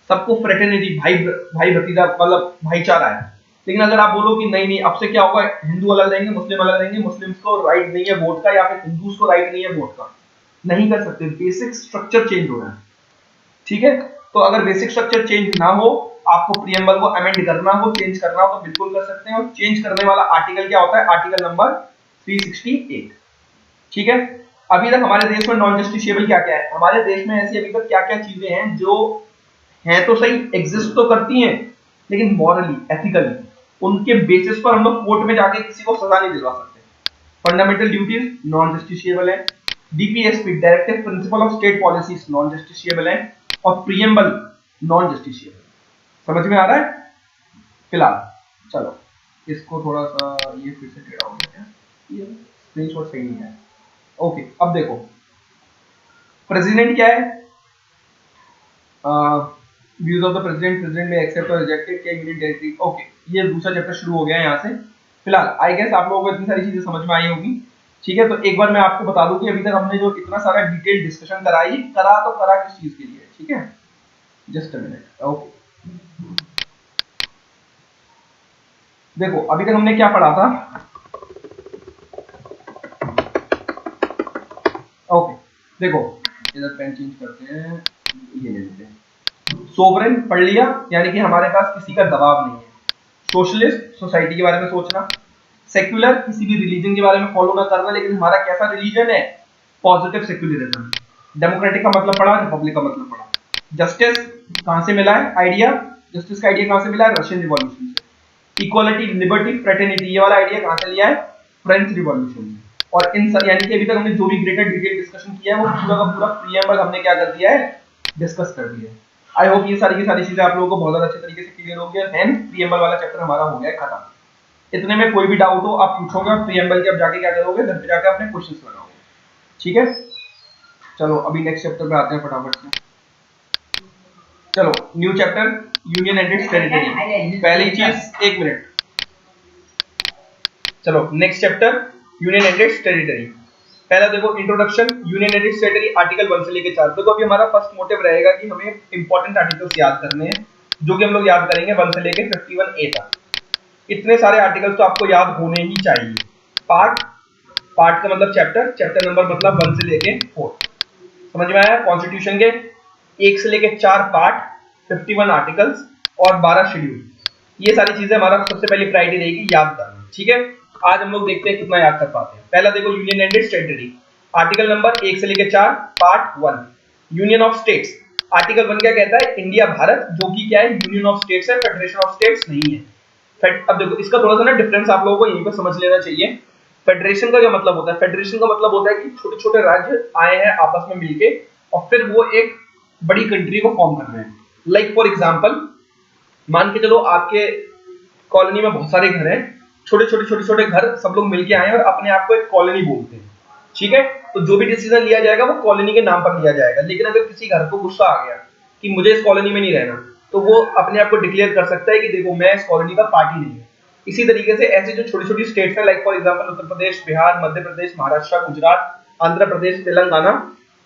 A: सबको फ्रेटर्निटी, भाई भतीजा, मतलब भाईचारा है। लेकिन अगर आप बोलो कि नहीं नहीं, अब से क्या होगा, हिंदू अलग रहेंगे, मुस्लिम अलग रहेंगे, मुस्लिम्स को राइट नहीं है वोट का, या फिर हिंदूज को राइट नहीं है वोट का, नहीं कर सकते। बेसिक स्ट्रक्चर चेंज हो रहा है, ठीक है। तो अगर बेसिक स्ट्रक्चर चेंज ना हो, आपको प्रीएम्बल को अमेंड करना हो, चेंज करना हो, तो बिल्कुल कर सकते हैं। और चेंज करने वाला आर्टिकल क्या होता है? आर्टिकल नंबर 368, ठीक है। अभी तक हमारे देश में नॉन जस्टिशिएबल क्या क्या है? हमारे देश में ऐसी अभी तक क्या क्या चीजें हैं जो हैं तो सही, एग्जिस्ट तो करती हैं, लेकिन मॉरली, एथिकली उनके बेसिस पर हम लोग कोर्ट में जाके किसी को सजा नहीं दिलवा सकते। फंडामेंटल ड्यूटीज नॉन जस्टिशिएबल है, DPSP directive principle of state policies non justiciable है, और प्रीएम्बल नॉन जस्टिशिएबल। समझ में आ रहा है? फिलहाल चलो इसको थोड़ा सा, ये फिर से टेढ़ा हो गया, ये स्क्रीनशॉट सही नहीं है। ओके, अब देखो प्रेसिडेंट क्या है, views of the president, president में एक्सेप्ट और रिजेक्टेड क्या यूनियन टेरिटरी। ओके, ये दूसरा चैप्टर शुरू हो गया है यहाँ से। फिलहाल आई गेस आप लोगों को इतनी सारी चीजें समझ में आई होगी, ठीक है। तो एक बार मैं आपको बता दूं कि अभी तक हमने जो इतना सारा डिटेल डिस्कशन कराई, करा तो करा किस चीज के लिए, ठीक है? Just a minute. ओके, देखो अभी तक हमने क्या पढ़ा था। ओके, देखो इधर पेन चेंज करते हैं, ये ले लेते हैं। सोवरेन पढ़ लिया, यानी कि हमारे पास किसी का दबाव नहीं है। सोशलिस्ट, सोसाइटी के बारे में सोचना। सेक्युलर, किसी भी रिलीजन के बारे में फॉलो ना करना, लेकिन हमारा कैसा रिलीजन है? Positive secularism. डेमोक्रेटिक का मतलब पढ़ा, रिपब्लिक का मतलब पढ़ा। जस्टिस कहां से मिला है आइडिया? जस्टिस का आइडिया कहां से मिला है? रशियन रिवॉल्यूशन से। इक्वालिटी, लिबर्टी, फ्रेटर्निटी, ये वाला आइडिया कहां से लिया है? फ्रेंच रिवॉल्यूशन से। और इन सब, यानी कि अभी तक हमने जो भी ग्रेटर डिटेल डिस्कशन किया है वो पूरा का पूरा प्रीएम्बल हमने क्या कर दिया है? डिस्कस कर दिया है। आई होप ये सारी की सारी चीजें आप लोगों को बहुत ज्यादा अच्छे तरीके से क्लियर हो गया है। प्रीएम्बल वाला चैप्टर हमारा हो गया है खत्म। इतने में कोई भी डाउट हो आप पूछोगे, और प्रीएम्बल के अब जाके क्या करोगे? घर पे जाके अपने क्वेश्चंस लगाओगे, ठीक है। चलो अभी नेक्स्ट चैप्टर पे आते हैं फटाफट से। चलो new chapter, union and it's territory. पहली चीज, एक मिनट, चलो next chapter, union and it's territory. पहला देखो introduction, union and it's territory, article 1 से लेकर 4। देखो अभी हमारा फर्स्ट मोटिव रहेगा कि हमें इंपॉर्टेंट आर्टिकल्स याद करने हैं, जो कि हम लोग याद करेंगे 1 से लेकर 51A तक। इतने सारे आर्टिकल्स तो आपको याद होने ही चाहिए। पार्ट, पार्ट का मतलब चैप्टर, चैप्टर नंबर मतलब 1 से लेके 4। समझ में आया? कॉन्स्टिट्यूशन के 1 से लेके 4 पार्ट, 51 आर्टिकल्स और 12 शेड्यूल। ये सारी चीजें हमारा सबसे पहली प्रायोरिटी रहेगी याद करना, ठीक है। आज हम लोग देखते हैं कितना याद कर पाते हैं। पहला देखो union and it's territory, article number 1 से लेके 4, part 1, union of states. Article 1 क्या कहता है? इंडिया भारत, जो कि क्या है? यूनियन ऑफ स्टेट्स है, फेडरेशन ऑफ स्टेट्स नहीं है। अब देखो इसका थोड़ा सा ना डिफरेंस आप लोगों को यहीं पे समझ लेना चाहिए। फेडरेशन का क्या मतलब होता है? फेडरेशन का मतलब होता है कि छोटे छोटे राज्य आए हैं आपस में मिलके और फिर वो एक बड़ी कंट्री को फॉर्म कर रहे हैं। लाइक फॉर एग्जांपल, मान के चलो आपके कॉलोनी में बहुत सारे घर हैं, छोटे छोटे छोटे छोटे घर, सब लोग मिलके आए हैं और अपने आप को एक कॉलोनी बोलते हैं, ठीक है। तो जो भी डिसीजन लिया जाएगा वो कॉलोनी के नाम पर लिया जाएगा। लेकिन अगर किसी घर को गुस्सा आ गया कि मुझे इस कॉलोनी में नहीं रहना, तो वो अपने आप को डिक्लेयर कर सकता है कि देखो मैं इस कॉलोनी का पार्टी नहीं हूँ। इसी तरीके से ऐसे जो छोटी छोटी स्टेट्स हैं, like for example Uttar Pradesh, Bihar, Madhya Pradesh, Maharashtra, Gujarat, Andhra Pradesh, Telangana,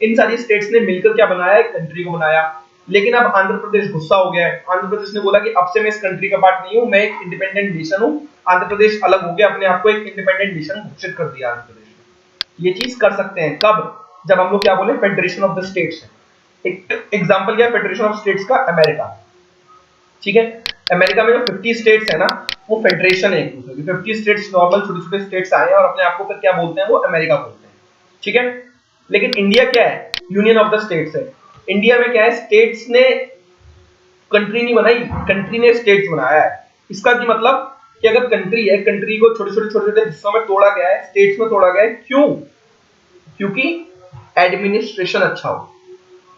A: इन सारी स्टेट्स ने मिलकर क्या बनाया? एक कंट्री को बनाया। लेकिन अब आंध्र प्रदेश गुस्सा हो गया है। आंध्र प्रदेश ने बोला कि अब से मैं इस कंट्री का पार्ट नहीं हूं, मैं एक इंडिपेंडेंट नेशन हूं। आंध्र प्रदेश अलग हो गया, अपने आप को एक इंडिपेंडेंट नेशन घोषित कर दिया आंध्र प्रदेश ने। ये चीज कर सकते हैं कब? जब हम लोग क्या बोले, फेडरेशन ऑफ द स्टेट्स है। एक एग्जांपल क्या है फेडरेशन ऑफ स्टेट्स का? अमेरिका। ठीक है, अमेरिका में जो 50 स्टेट्स है ना, वो फेडरेशन है एक दूसरे की। 50 स्टेट्स नॉर्मल छोटे छोटे स्टेट्स आए हैं और अपने आप को फिर क्या बोलते हैं? वो अमेरिका बोलते हैं। ठीक है, लेकिन इंडिया क्या है? यूनियन ऑफ द स्टेट्स है। इंडिया में क्या है? स्टेट्स ने कंट्री नहीं बनाई, कंट्री ने स्टेट्स बनाया है। इसका की मतलब कि अगर कंट्री है, कंट्री को छोटे छोटे हिस्सों में तोड़ा गया है, स्टेट्स में तोड़ा गया है। क्यों? क्योंकि एडमिनिस्ट्रेशन अच्छा हो।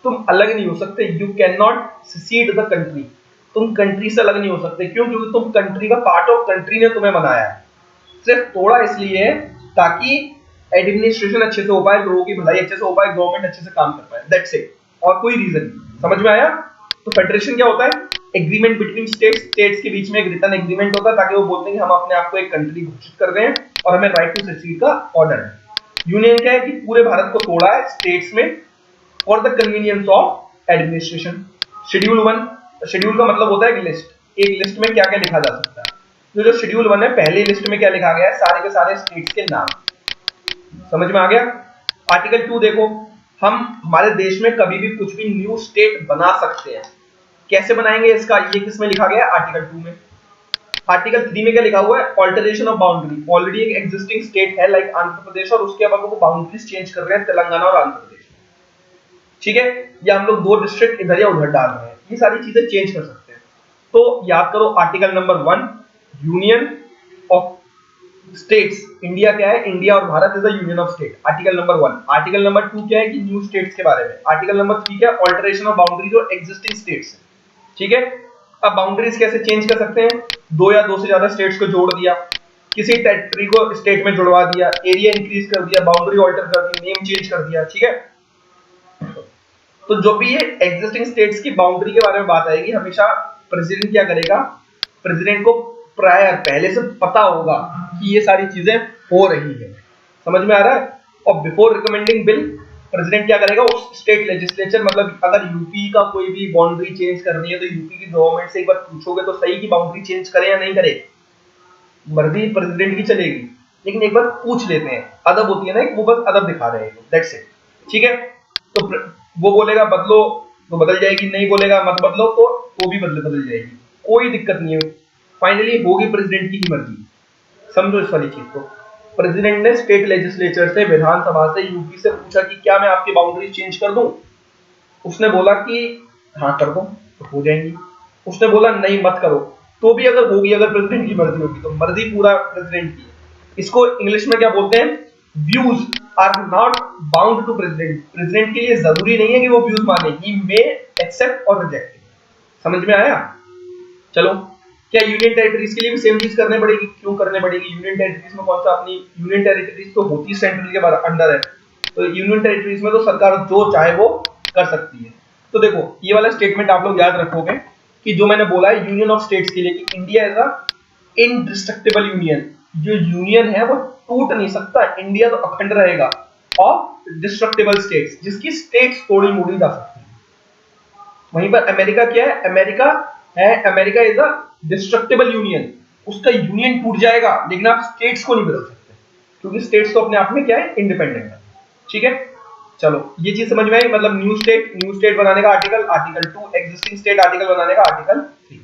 A: तुम अलग नहीं हो सकते, you can not seed the country. तुम कंट्री से अलग नहीं हो सकते। क्यों? क्योंकि तुम कंट्री का पार्ट ऑफ, कंट्री ने तुम्हें बनाया है। सिर्फ तोड़ा इसलिए है ताकि एडमिनिस्ट्रेशन अच्छे से हो पाए, लोगों की भलाई अच्छे से हो पाए, गवर्नमेंट अच्छे से काम कर पाए। दैट्स इट, और कोई रीजन नहीं। समझ में आया? तो फेडरेशन क्या होता है? Agreement between states. स्टेट्स के बीच में एक रिटन एग्रीमेंट होता है ताकि वो बोलते हैं कि हम अपने आप को एक कंट्री घोषित कर रहे हैं और हमें राइट टू सेसीड का ऑर्डर है। यूनियन क्या है कि पूरे भारत को तोड़ा है स्टेट्स में for the convenience of administration. Schedule 1, schedule का मतलब होता है एक लिस्ट। एक लिस्ट में क्या क्या लिखा जा सकता है। जो शेड्यूल 1 है, पहली लिस्ट में क्या लिखा गया है? सारे के सारे स्टेट्स के नाम। समझ में आ गया? आर्टिकल 2 देखो, हम हमारे देश में कभी भी कुछ भी न्यू स्टेट बना सकते हैं। कैसे बनाएंगे इसका? ये किसमें लिखा गया है? आर्टिकल 2 में। आर्टिकल 3 में क्या लिखा हुआ है? Alteration of boundary. ऑलरेडी एक एग्जिस्टिंग स्टेट है लाइक आंध्र प्रदेश, और उसके बाद वो बाउंड्रीज चेंज कर रहे हैं तेलंगाना और आंध्र प्रदेश। ठीक है, या हम लोग 2 डिस्ट्रिक्ट इधर या उधर डाल रहे हैं, ये सारी चीजें चेंज कर सकते हैं। तो याद करो article number 1, union of states. India क्या है? इंडिया और Bharat is the union of state. Article number 1। Article number 2 क्या है कि न्यू स्टेट्स के बारे में। आर्टिकल नंबर 3 क्या है? ऑल्टरेशन ऑफ बाउंड्रीज और एग्जिस्टिंग स्टेट्स। ठीक है, अब बाउंड्रीज कैसे चेंज कर सकते हैं? 2 या 2 से ज्यादा स्टेट्स को जोड़ दिया, किसी टेरिटरी को स्टेट में जुड़वा दिया, एरिया इंक्रीज कर दिया, बाउंड्री ऑल्टर कर दी, नेम चेंज कर दिया। ठीक है, तो जो भी ये एग्जिस्टिंग स्टेट्स की बाउंड्री के बारे में बात आएगी, हमेशा प्रेसिडेंट क्या करेगा? प्रेसिडेंट को प्रायर पहले से पता होगा कि ये सारी चीजें हो रही है। समझ में आ रहा है? और बिफोर रिकमेंडिंग बिल, प्रेसिडेंट क्या करेगा? उस स्टेट लेजिस्लेचर, मतलब अगर यूपी का कोई भी बाउंड्री चेंज करनी है तो यूपी की गवर्नमेंट से एक बार पूछोगे तो सही कि बाउंड्री चेंज करे या नहीं करे। मर्जी प्रेसिडेंट की चलेगी, लेकिन एक बार पूछ लेते हैं। अदब होती है ना, वो बस अदब दिखा रहे हैं। That's it. ठीक है, तो वो बोलेगा बदलो तो बदल जाएगी, नहीं बोलेगा मत बदलो तो भी बदल जाएगी। कोई दिक्कत नहीं है, फाइनली होगी प्रेसिडेंट की ही मर्जी। समझो इस वाली चीज को। प्रेसिडेंट ने स्टेट लेजिस्लेचर से, विधानसभा से, यूपी से पूछा कि क्या मैं आपकी बाउंड्री चेंज कर दूं? उसने बोला कि हाँ कर दो, तो हो जाएंगी। उसने बोला नहीं मत करो, तो भी अगर होगी, अगर प्रेसिडेंट की मर्जी होगी, तो मर्जी पूरा प्रेसिडेंट की। इसको इंग्लिश में क्या बोलते हैं? Views are not bound to president. President के लिए जरूरी नहीं है कि वो व्यूज माने, ही मे एक्सेप्ट और रिजेक्ट। समझ में आया? चलो, क्या यूनियन टेरिटरीज के लिए भी सेम चीज करने पड़ेगी? क्यों करने पड़ेगी? यूनियन टेरिटरीज में कौन सा, अपनी यूनियन टेरिटरीज तो होती सेंट्रल के अंडर है, तो यूनियन टेरिटरीज में तो सरकार जो चाहे वो कर सकती है। तो देखो, ये वाला स्टेटमेंट आप लोग याद रखोगे कि जो मैंने बोला है यूनियन ऑफ स्टेट्स के लिए कि India is a indestructible union. जो यूनियन है वो टूट नहीं सकता, इंडिया तो अखंड रहेगा। ऑफ डिस्ट्रक्टिबल स्टेट्स, जिसकी स्टेट्स तोड़ी मोड़ी जा सकती है। वहीं पर अमेरिका क्या है? अमेरिका है, America is a destructible union. उसका यूनियन टूट जाएगा लेकिन आप स्टेट्स को नहीं बदल सकते, क्योंकि स्टेट्स तो अपने आप में क्या है? इंडिपेंडेंट है। ठीक है, चलो ये चीज समझ में आई। मतलब न्यू स्टेट बनाने का article, article 2, existing state article बनाने का आर्टिकल 3।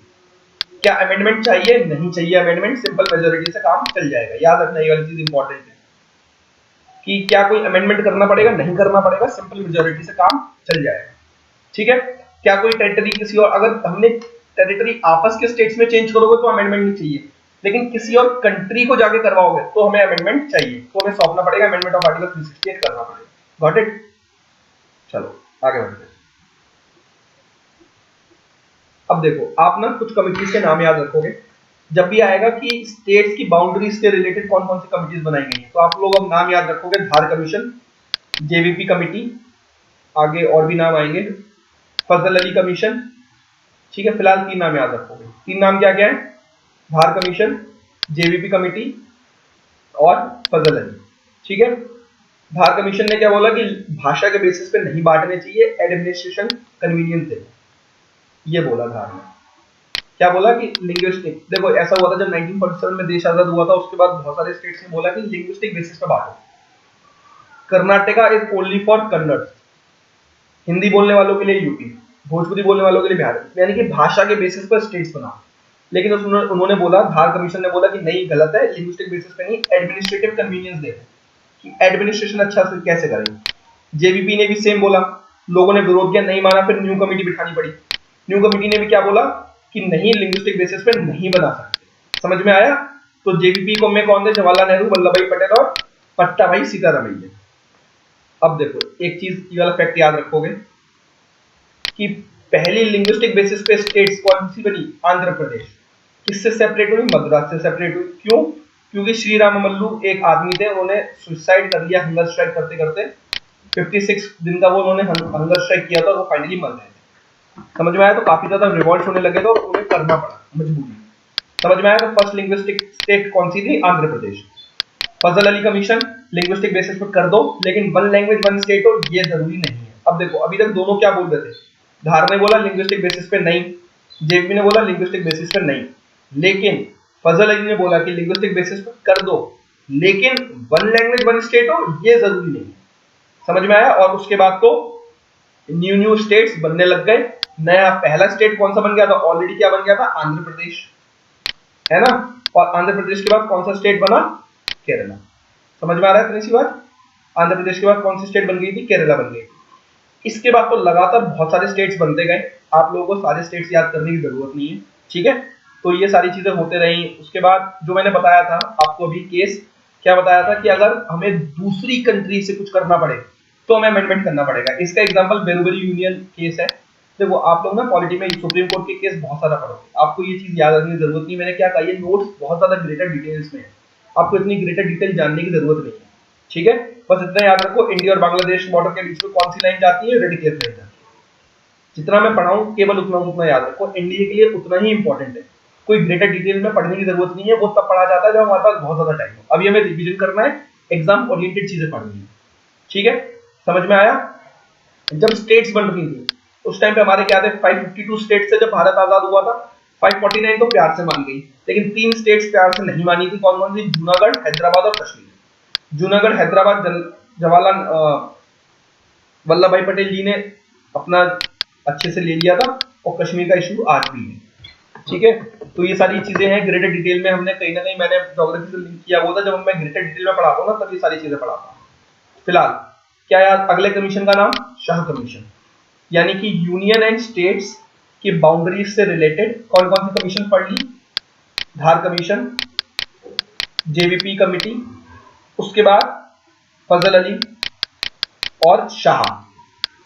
A: क्या अमेंडमेंट चाहिए? नहीं चाहिए अमेंडमेंट, सिंपल मेजोरिटी से काम चल जाएगा। याद रखना ये वाली चीज इंपॉर्टेंट है कि क्या कोई अमेंडमेंट करना पड़ेगा? नहीं करना पड़ेगा, सिंपल मेजोरिटी से काम चल जाएगा। ठीक है, क्या कोई टेरिटरी किसी और, अगर हमने टेरिटरी आपस के स्टेट्स में चेंज करोगे तो अमेंडमेंट नहीं चाहिए, लेकिन किसी और कंट्री को जाके करवाओगे तो हमें अमेंडमेंट चाहिए, तो हमें सौंपना पड़ेगा, अमेंडमेंट ऑफ आर्टिकल 368 करना पड़ेगा। Got it? चलो आगे बढ़ते हैं। अब देखो, आप ना कुछ कमिटीज के नाम याद रखोगे जब भी आएगा कि स्टेट्स की बाउंड्रीज से रिलेटेड कौन कौन सी कमिटीज बनाई गई है, तो आप लोग अब नाम याद रखोगे। धार कमीशन, जेवीपी कमिटी, आगे और भी नाम आएंगे, फजल अली कमीशन। ठीक है, फिलहाल 3 नाम याद रखोगे। 3 नाम क्या क्या है? धार कमीशन, जेवीपी कमिटी और फजल अली। ठीक है, धार कमीशन ने क्या बोला कि भाषा के बेसिस पे नहीं बांटने चाहिए, एडमिनिस्ट्रेशन कन्वीनियंस है। ये बोला धार ने। क्या बोला कि लिंग्विस्टिक, देखो ऐसा हुआ था जब 1947 में देश आजाद हुआ था, उसके बाद बहुत सारे स्टेट्स ने बोला कि लिंग्विस्टिक बेसिस पे बांटो। Karnataka is only for Kannada, Hindi बोलने वालों के लिए यूपी, भोजपुरी बोलने वालों के लिए बिहार, यानी कि भाषा के बेसिस पर स्टेट्स बनाओ। लेकिन उन्होंने बोला, धार कमीशन ने बोला कि नहीं, गलत है, लिंग्विस्टिक बेसिस पे नहीं, एडमिनिस्ट्रेटिव कन्वीनियंस देखो कि एडमिनिस्ट्रेशन अच्छा से कैसे करेंगे। जेवीपी ने भी सेम बोला, लोगों ने विरोध किया, नहीं माना, फिर न्यू कमेटी बिठानी पड़ी। न्यू कमेटी ने भी क्या बोला कि नहीं, लिंग्विस्टिक बेसिस पे नहीं बना सकते। समझ में आया? तो जेवीपी को में कौन थे? जवाहरलाल नेहरू, वल्लभ भाई पटेल और पट्टा भाई सीतारमैया। अब देखो एक चीज, ये वाला फैक्ट याद रखोगे कि पहली लिंग्विस्टिक बेसिस पे स्टेट्स कौन सी बनी? आंध्र प्रदेश। किससे सेपरेट हुई? मद्रास से सेपरेट हुई। क्यों? क्योंकि श्री राममल्लू एक आदमी थे, उन्होंने सुसाइड कर लिया हंगर स्ट्राइक करते करते। 56 दिन का वो उन्होंने हंगर स्ट्राइक किया था और वो फाइनली मर गए थे। समझ में आया? तो काफी ज्यादा रिवॉल्ट होने लगे थे और उन्हें करना पड़ा मजबूरी। समझ में आया? तो फर्स्ट लिंग्विस्टिक स्टेट कौन सी थी? आंध्र प्रदेश। फजल अली कमीशन, लिंग्विस्टिक बेसिस पर कर दो, लेकिन वन लैंग्वेज वन स्टेट हो ये जरूरी नहीं है। अब देखो अभी तक दोनों क्या बोल रहे थे? धार ने बोला लिंग्विस्टिक बेसिस पे नहीं, जेपी ने बोला लिंग्विस्टिक बेसिस पे नहीं, लेकिन फजल अली ने बोला कि लिंग्विस्टिक बेसिस पर कर दो, लेकिन वन लैंग्वेज वन स्टेट हो ये जरूरी नहीं है। समझ में आया? और उसके बाद तो न्यू स्टेट्स बनने लग गए। नया पहला स्टेट कौन सा बन गया था? ऑलरेडी क्या बन गया था? आंध्र प्रदेश, है ना? और आंध्र प्रदेश के बाद कौन सा स्टेट बना? केरला। समझ में आ रहा है इतनी सी बात? आंध्र प्रदेश के बाद कौन सी स्टेट बन गई थी? केरला बन गई। इसके बाद तो लगातार बहुत सारे स्टेट्स बनते गए। आप लोगों को सारे स्टेट्स याद करने की जरूरत नहीं है, ठीक है? तो ये सारी चीजें होते रही। उसके बाद जो मैंने बताया था आपको अभी केस, क्या बताया था कि अगर हमें दूसरी कंट्री से कुछ करना पड़े तो हमें अमेंडमेंट करना पड़ेगा। इसका एग्जांपल बेरुबरी यूनियन केस है। देखो आप लोग ना पॉलिटी में सुप्रीम कोर्ट के केस बहुत सारा पढ़ोगे, आपको ये चीज याद रखने की जरूरत नहीं। मैंने क्या कहा, ये नोट्स बहुत ज्यादा ग्रेटर डिटेल्स में है, आपको इतनी ग्रेटर डिटेल जानने की जरूरत नहीं है, ठीक है? बस इतना याद रखो, इंडिया और बांग्लादेश बॉर्डर के बीच में कौन सी लाइन जाती है? रेड क्लिफ लाइन जाती है। जितना मैं पढ़ाऊं केवल उतना उतना याद रखो, इंडिया के लिए उतना ही इंपॉर्टेंट है। कोई ग्रेटर डिटेल में पढ़ने की जरूरत नहीं है, वो तब पढ़ा जाता है जब हमारे पास बहुत ज्यादा टाइम हो। अभी हमें रिवीजन करना है, एग्जाम ओरिएंटेड चीजें पढ़नी है, ठीक है? समझ में आया? जब स्टेट्स बन रही थी उस टाइम पे हमारे क्या थे? 552 स्टेट्स से जब भारत आजाद हुआ था। 549 तो प्यार से मान गई, लेकिन 3 स्टेट्स प्यार से नहीं मानी थी। कौन कौन सी? जूनागढ़, हैदराबाद और कश्मीर। जूनागढ़ हैदराबाद जवाहरलाल वल्लभ भाई पटेल जी ने अपना अच्छे से ले लिया था, और कश्मीर का इशू आज भी है, ठीक है? तो ये सारी चीजें हैं ग्रेटर डिटेल में, हमने कहीं ना कहीं मैंने ज्योग्राफी से लिंक किया हुआ था। जब मैं ग्रेटर डिटेल में पढ़ाता हूँ ना तब ये सारी चीजें पढ़ाता हूँ। फिलहाल क्या याद? अगले कमीशन का नाम शाह कमीशन, यानी कि यूनियन एंड स्टेट्स की बाउंड्रीज से रिलेटेड कौन कौन सी कमीशन पढ़ ली? धार कमीशन, जेवीपी कमिटी, उसके बाद फजल अली और शाह।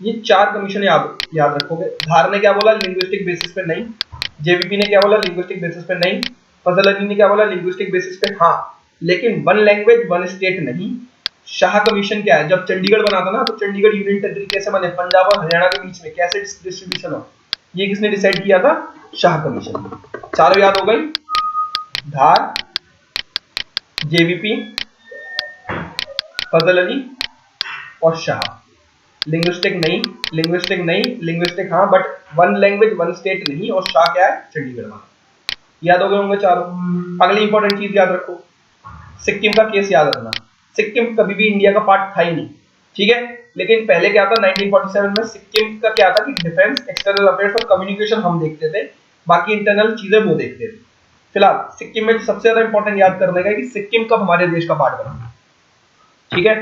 A: ये 4 कमीशन याद रखोगे। धार ने क्या बोला? लिंग्विस्टिक बेसिस पे नहीं। जेवीपी ने क्या बोला? लिंग्विस्टिक बेसिस पे नहीं। फजल अली ने क्या बोला? लिंग्विस्टिक बेसिस पे हाँ, लेकिन वन लैंग्वेज वन स्टेट नहीं। शाह कमीशन क्या है? जब चंडीगढ़ बना था ना, तो चंडीगढ़ यूनियन टेरिटरी कैसे बने? पंजाब और हरियाणा के बीच में कैसे डिस्ट्रीब्यूशन हो, ये किसने डिसाइड किया था? शाह कमीशन। चारों याद हो गई? धार, जेवीपी, फजल अली और शाह। लिंग्विस्टिक नहीं, लिंग्विस्टिक नहीं, लिंग्विस्टिक हाँ, but one language one state नहीं। और शाह क्या है? चंडीगढ़ में। याद हो गए होंगे चारों। अगली इंपॉर्टेंट चीज याद रखो, सिक्किम का केस याद रखना। सिक्किम कभी भी इंडिया का पार्ट था ही नहीं, ठीक है? लेकिन पहले क्या था? 1947 में सिक्किम का क्या था कि डिफेंस, एक्सटर्नल अफेयर्स और कम्युनिकेशन हम देखते थे, बाकी इंटरनल चीजें वो देखते थे। फिलहाल सिक्किम में सबसे ज्यादा इंपॉर्टेंट याद करने का है कि सिक्किम कब हमारे देश का पार्ट बना, ठीक है?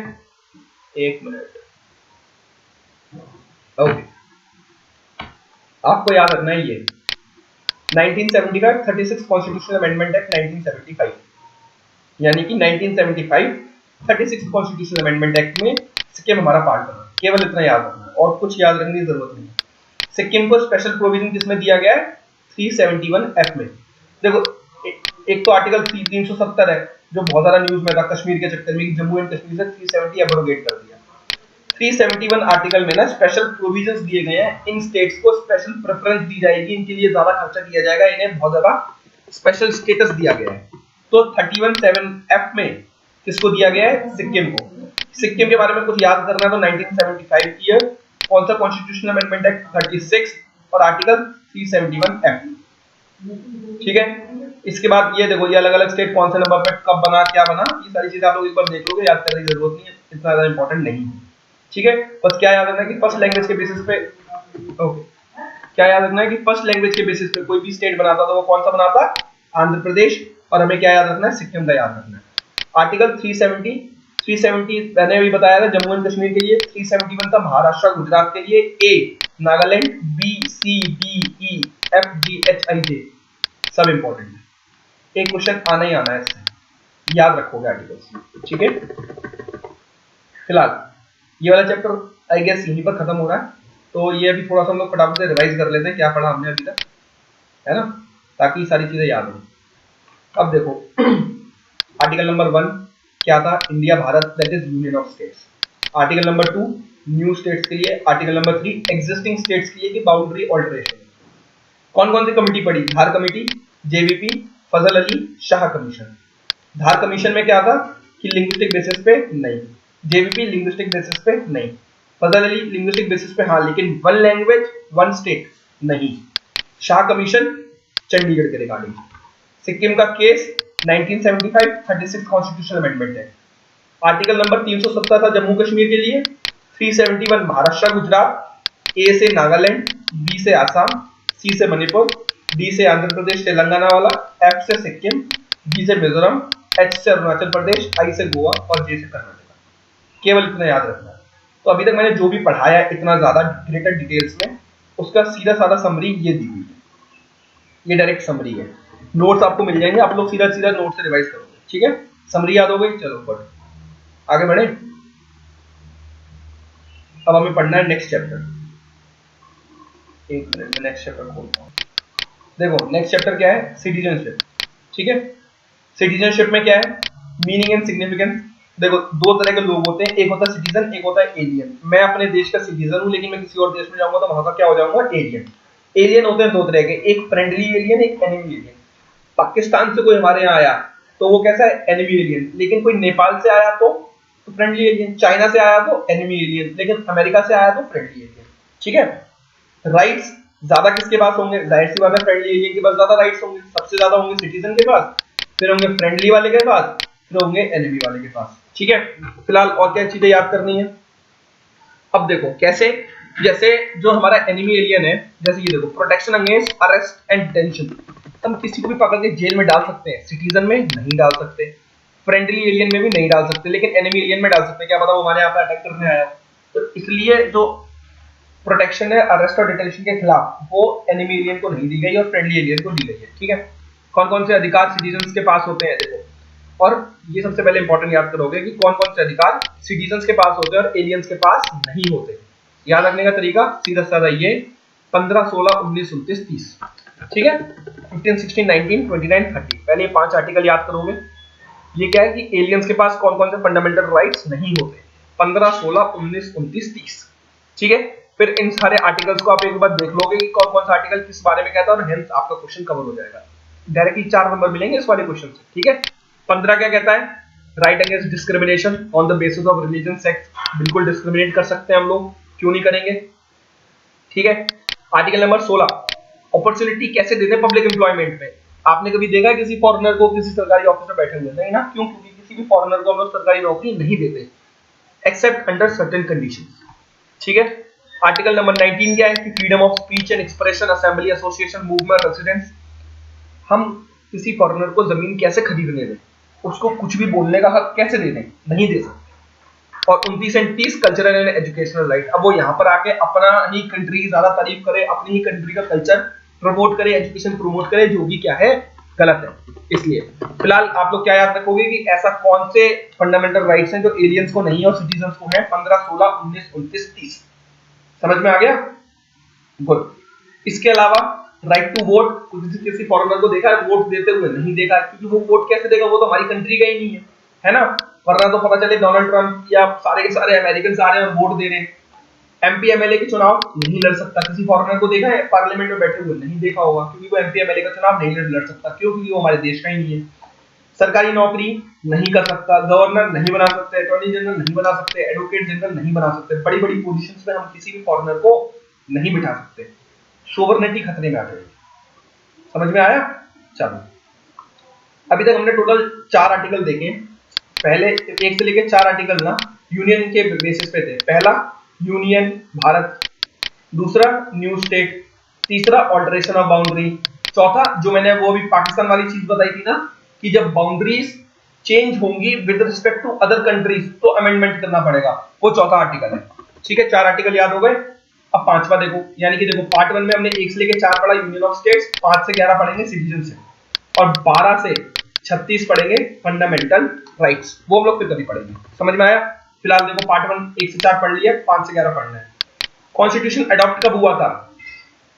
A: एक मिनट, ओके, आपको याद रखना है ये 1975 36 कॉन्स्टिट्यूशनल अमेंडमेंट एक्ट 1975, यानी कि 1975 36 कॉन्स्टिट्यूशनल अमेंडमेंट एक्ट में सिक्किम हमारा पार्ट बना। केवल इतना याद रखना है और कुछ याद रखने की जरूरत नहीं है। सिक्किम को स्पेशल प्रोविजन किसमें दिया गया है? 371F में। देखो एक तो आर्टिकल 370 है जो बहुत ज्यादा न्यूज में था कश्मीर के चक्कर में, जम्मू एंड कश्मीर से 370 एब्रोगेट कर दिया। 371 आर्टिकल में ना स्पेशल प्रोविजंस दिए गए हैं, इन स्टेट्स को स्पेशल प्रेफरेंस दी जाएगी, इनके लिए ज्यादा खर्चा किया जाएगा, इन्हें बहुत ज्यादा स्पेशल स्टेटस दिया गया है। तो 317F में किसको दिया गया है? सिक्किम को। सिक्किम के बारे में कुछ याद करना है तो 1975 ईयर, कौन सा कॉन्स्टिट्यूशनल अमेंडमेंट एक्ट? 36 और आर्टिकल 371F। ठीक है, इसके बाद ये देखो, ये अलग अलग स्टेट कौन से नंबर पे कब बना, क्या बना, ये सारी चीजें आप लोग एक बार देख लोगे, याद करने की जरूरत नहीं है, इतना ज्यादा इंपॉर्टेंट नहीं है। ठीक है, बस क्या याद रखना है कि फर्स्ट लैंग्वेज के बेसिस पे, ओके, क्या याद रखना है कि फर्स्ट लैंग्वेज के बेसिस पे कोई भी स्टेट बनाता तो वो कौन सा बनाता, आंध्र प्रदेश, और हमें क्या याद रखना है, सिक्किम का याद रखना है। आर्टिकल 370 मैंने अभी बताया था जम्मू एंड कश्मीर के लिए, 371 था महाराष्ट्र गुजरात के लिए, A Nagaland, B C D E F G H I J, सब इंपॉर्टेंट है, एक क्वेश्चन आना ही आना है इससे, याद रखोगे आर्टिकल्स। ठीक है, फिलहाल ये वाला चैप्टर आई गेस यहीं पर खत्म हो रहा है, तो ये अभी थोड़ा सा हम लोग फटाफट से रिवाइज कर लेते हैं क्या पढ़ा हमने अभी तक, है ना, ताकि सारी चीजें याद हो। अब देखो आर्टिकल नंबर 1 क्या था, India Bharat that is union of states. Article number 2 new states के लिए। आर्टिकल नंबर 3 एग्जिस्टिंग स्टेट्स के लिए की बाउंड्री ऑल्टरेशन। कौन कौन सी कमेटी पड़ी, धार कमेटी, जेवीपी, फजल अली, शाह कमीशन। धार कमीशन में क्या था कि लिंग्विस्टिक बेसिस पे नहीं, जेवीपी लिंग्विस्टिक बेसिस पे नहीं, फजल अली लिंग्विस्टिक बेसिस पे हाँ, लेकिन वन लैंग्वेज वन स्टेट नहीं। शाह कमीशन चंडीगढ़ के रिगार्डिंग। सिक्किम का केस 1975 36 कॉन्स्टिट्यूशनल अमेंडमेंट है। आर्टिकल नंबर 370 था जम्मू कश्मीर के लिए, 371 महाराष्ट्र गुजरात, ए से नागालैंड, बी से आसाम, सी से मणिपुर, डी से आंध्र प्रदेश तेलंगाना वाला, एफ से सिक्किम, जी से मिजोरम, एच से अरुणाचल प्रदेश, आई से गोवा और जे से कर्नाटक। केवल इतना याद रखना है। तो अभी तक मैंने जो भी पढ़ाया है इतना ज्यादा ग्रेटर डिटेल्स में, उसका सीधा साधा समरी ये दी हुई है, ये डायरेक्ट समरी है। नोट्स आपको मिल जाएंगे, आप लोग सीधा सीधा नोट से रिवाइज करोगे। ठीक है, समरी याद हो गई, चलो बढ़ो आगे बढ़े। अब हमें पढ़ना है नेक्स्ट चैप्टर। एक मिनट में नेक्स्ट चैप्टर खोलता हूँ। देखो नेक्स्ट चैप्टर क्या है, सिटीजनशिप। ठीक है, सिटीजनशिप में क्या है, मीनिंग एंड सिग्निफिकेंस। देखो दो तरह के लोग होते हैं, एक होता है सिटीजन, एक होता है एलियन। मैं अपने देश का सिटीजन हूं, लेकिन मैं किसी और देश में जाऊंगा तो वहां का क्या हो जाऊंगा, एलियन। एलियन होते हैं दो तरह के, एक फ्रेंडली एलियन, एक एनिमी एलियन। पाकिस्तान से कोई हमारे यहाँ आया तो वो कैसा है, एनिमी एलियन, लेकिन कोई नेपाल से आया तो फ्रेंडली एलियन, चाइना से आया तो एनिमी एलियन, लेकिन अमेरिका से आया तो फ्रेंडली एलियन। ठीक है, राइट्स ज्यादा किसके पास होंगे, जाहिर सी बात है फ्रेंडली एलियन के पास ज्यादा राइट्स होंगे, सबसे ज्यादा होंगे सिटीजन के पास, फिर होंगे फ्रेंडली वाले के पास, फिर होंगे एनिमी वाले के पास। ठीक है, फिलहाल और क्या चीजें याद करनी है। अब देखो कैसे, जैसे जो हमारा एनिमी एलियन है, जैसे ये देखो, protection against arrest and detention, हम किसी को भी पकड़ के जेल में डाल सकते हैं, सिटीजन में नहीं डाल सकते, फ्रेंडली एलियन में भी नहीं डाल सकते, लेकिन एनिमी एलियन में डाल सकते हैं, क्या पता वो हमारे यहाँ पे अटैक करने आया। तो इसलिए जो प्रोटेक्शन है अरेस्ट और डिटेंशन के खिलाफ, वो एनिमी एलियन को नहीं दी गई और फ्रेंडली एलियन को दी गई है। ठीक है, कौन कौन से अधिकार सिटीजन के पास होते हैं देखो, और ये सबसे पहले इंपॉर्टेंट याद करोगे कि कौन कौन से अधिकार सिटीजन के पास होते हैं और एलियंस के पास नहीं होते। याद रखने का तरीका सीधा साधा ये 15, 16, 19, 29, 30। ठीक है, 15, 16, 19, 29, 30, पहले ये 5 आर्टिकल याद करोगे। ये क्या है कि एलियंस के पास कौन कौन से फंडामेंटल राइट्स नहीं होते, 15, 16, 19, 29, 30। ठीक है, फिर इन सारे आर्टिकल्स को आप एक बार देख लोगे कि कौन कौन सा आर्टिकल किस बारे में कहता है, और हेंस आपका क्वेश्चन कवर हो जाएगा। डायरेक्टली 4 नंबर मिलेंगे इस वाले क्वेश्चन से। ठीक है, 15 क्या कहता है, right against discrimination on the basis of religion sex, बिल्कुल डिस्क्रिमिनेट कर सकते हैं हम लोग, क्यों नहीं करेंगे। ठीक है, आर्टिकल नंबर 16 अपॉर्चुनिटी कैसे देते हैं पब्लिक एम्प्लॉयमेंट में। आपने कभी देखा है किसी फॉरेनर को किसी सरकारी ऑफिस में बैठे हुए, नहीं ना, क्यों, क्योंकि किसी भी फॉरेनर को हम लोग सरकारी नौकरी नहीं देते एक्सेप्ट अंडर सर्टेन कंडीशंस। ठीक है, आर्टिकल नंबर 19 क्या है कि freedom of speech and expression, assembly, association, movement, residence. हम किसी फॉरेनर को जमीन कैसे खरीदने दें, उसको कुछ भी बोलने का हक कैसे दे दें, नहीं दे सकते। और 29 and 30 cultural and educational right. अब वो यहाँ पर आके अपना ही कंट्री की ज्यादा तारीफ करे, अपनी ही कंट्री का कल्चर प्रमोट करे, एजुकेशन प्रमोट करे, जो भी क्या है गलत है। इसलिए फिलहाल आप लोग क्या याद रखोगे कि ऐसा कौन से फंडामेंटल राइट्स हैं जो एलियंस को नहीं है और सिटीजन को है, 15, 16, 19, 29, 30। समझ में आ गया, गुड। इसके अलावा राइट टू वोट, किसी फॉरेनर को देखा है वोट देते हुए, नहीं देखा, क्योंकि वो वोट कैसे देगा, वो तो हमारी कंट्री का ही नहीं है ना। वरना तो पता चले डोनाल्ड ट्रंप या सारे के सारे अमेरिकन आ रहे हैं और वोट दे रहे हैं। एमपी एमएलए के चुनाव नहीं लड़ सकता, किसी फॉरेनर को देखा है पार्लियामेंट में बैठे हुए, नहीं देखा होगा, क्योंकि वो एमपी एमएलए का चुनाव नहीं लड़ सकता, क्यों, क्योंकि वो हमारे देश का ही नहीं है। सरकारी नौकरी नहीं कर सकता, गवर्नर नहीं बना सकते, अटॉर्नी जनरल नहीं बना सकते, एडवोकेट जनरल नहीं बना सकते, बड़ी बड़ी पोजीशंस में हम किसी भी फॉरेनर को नहीं बिठा सकते। सोवरेनिटी खतरे में आ जाएगी। समझ में आया? चलो, अभी तक हमने टोटल 4 आर्टिकल देखे। पहले 1 से लेके 4 आर्टिकल ना यूनियन के बेसिस पे थे। पहला यूनियन भारत, दूसरा न्यू स्टेट, तीसरा ऑल्टरेशन ऑफ बाउंड्री, चौथा जो मैंने वो भी पाकिस्तान वाली चीज बताई थी ना कि जब बाउंड्रीज चेंज होंगी with respect to other countries तो अमेंडमेंट करना पड़ेगा, वो चौथा आर्टिकल है। ठीक है, 4 आर्टिकल याद हो गए। अब पांचवा देखो, यानी कि देखो पार्ट 1 में हमने 1 से लेके 4 पढ़ा यूनियन ऑफ स्टेट्स, 5 से 11 पढ़ेंगे सिटीजनशिप और 12 से 36 पढ़ेंगे फंडामेंटल राइट्स, वो हम लोग फिर कभी पढ़ेंगे। समझ में आया? फिलहाल देखो पार्ट 1 1 से 4 पढ़ लिया, 5 से 11 पढ़ना है। कॉन्स्टिट्यूशन अडॉप्ट कब हुआ था?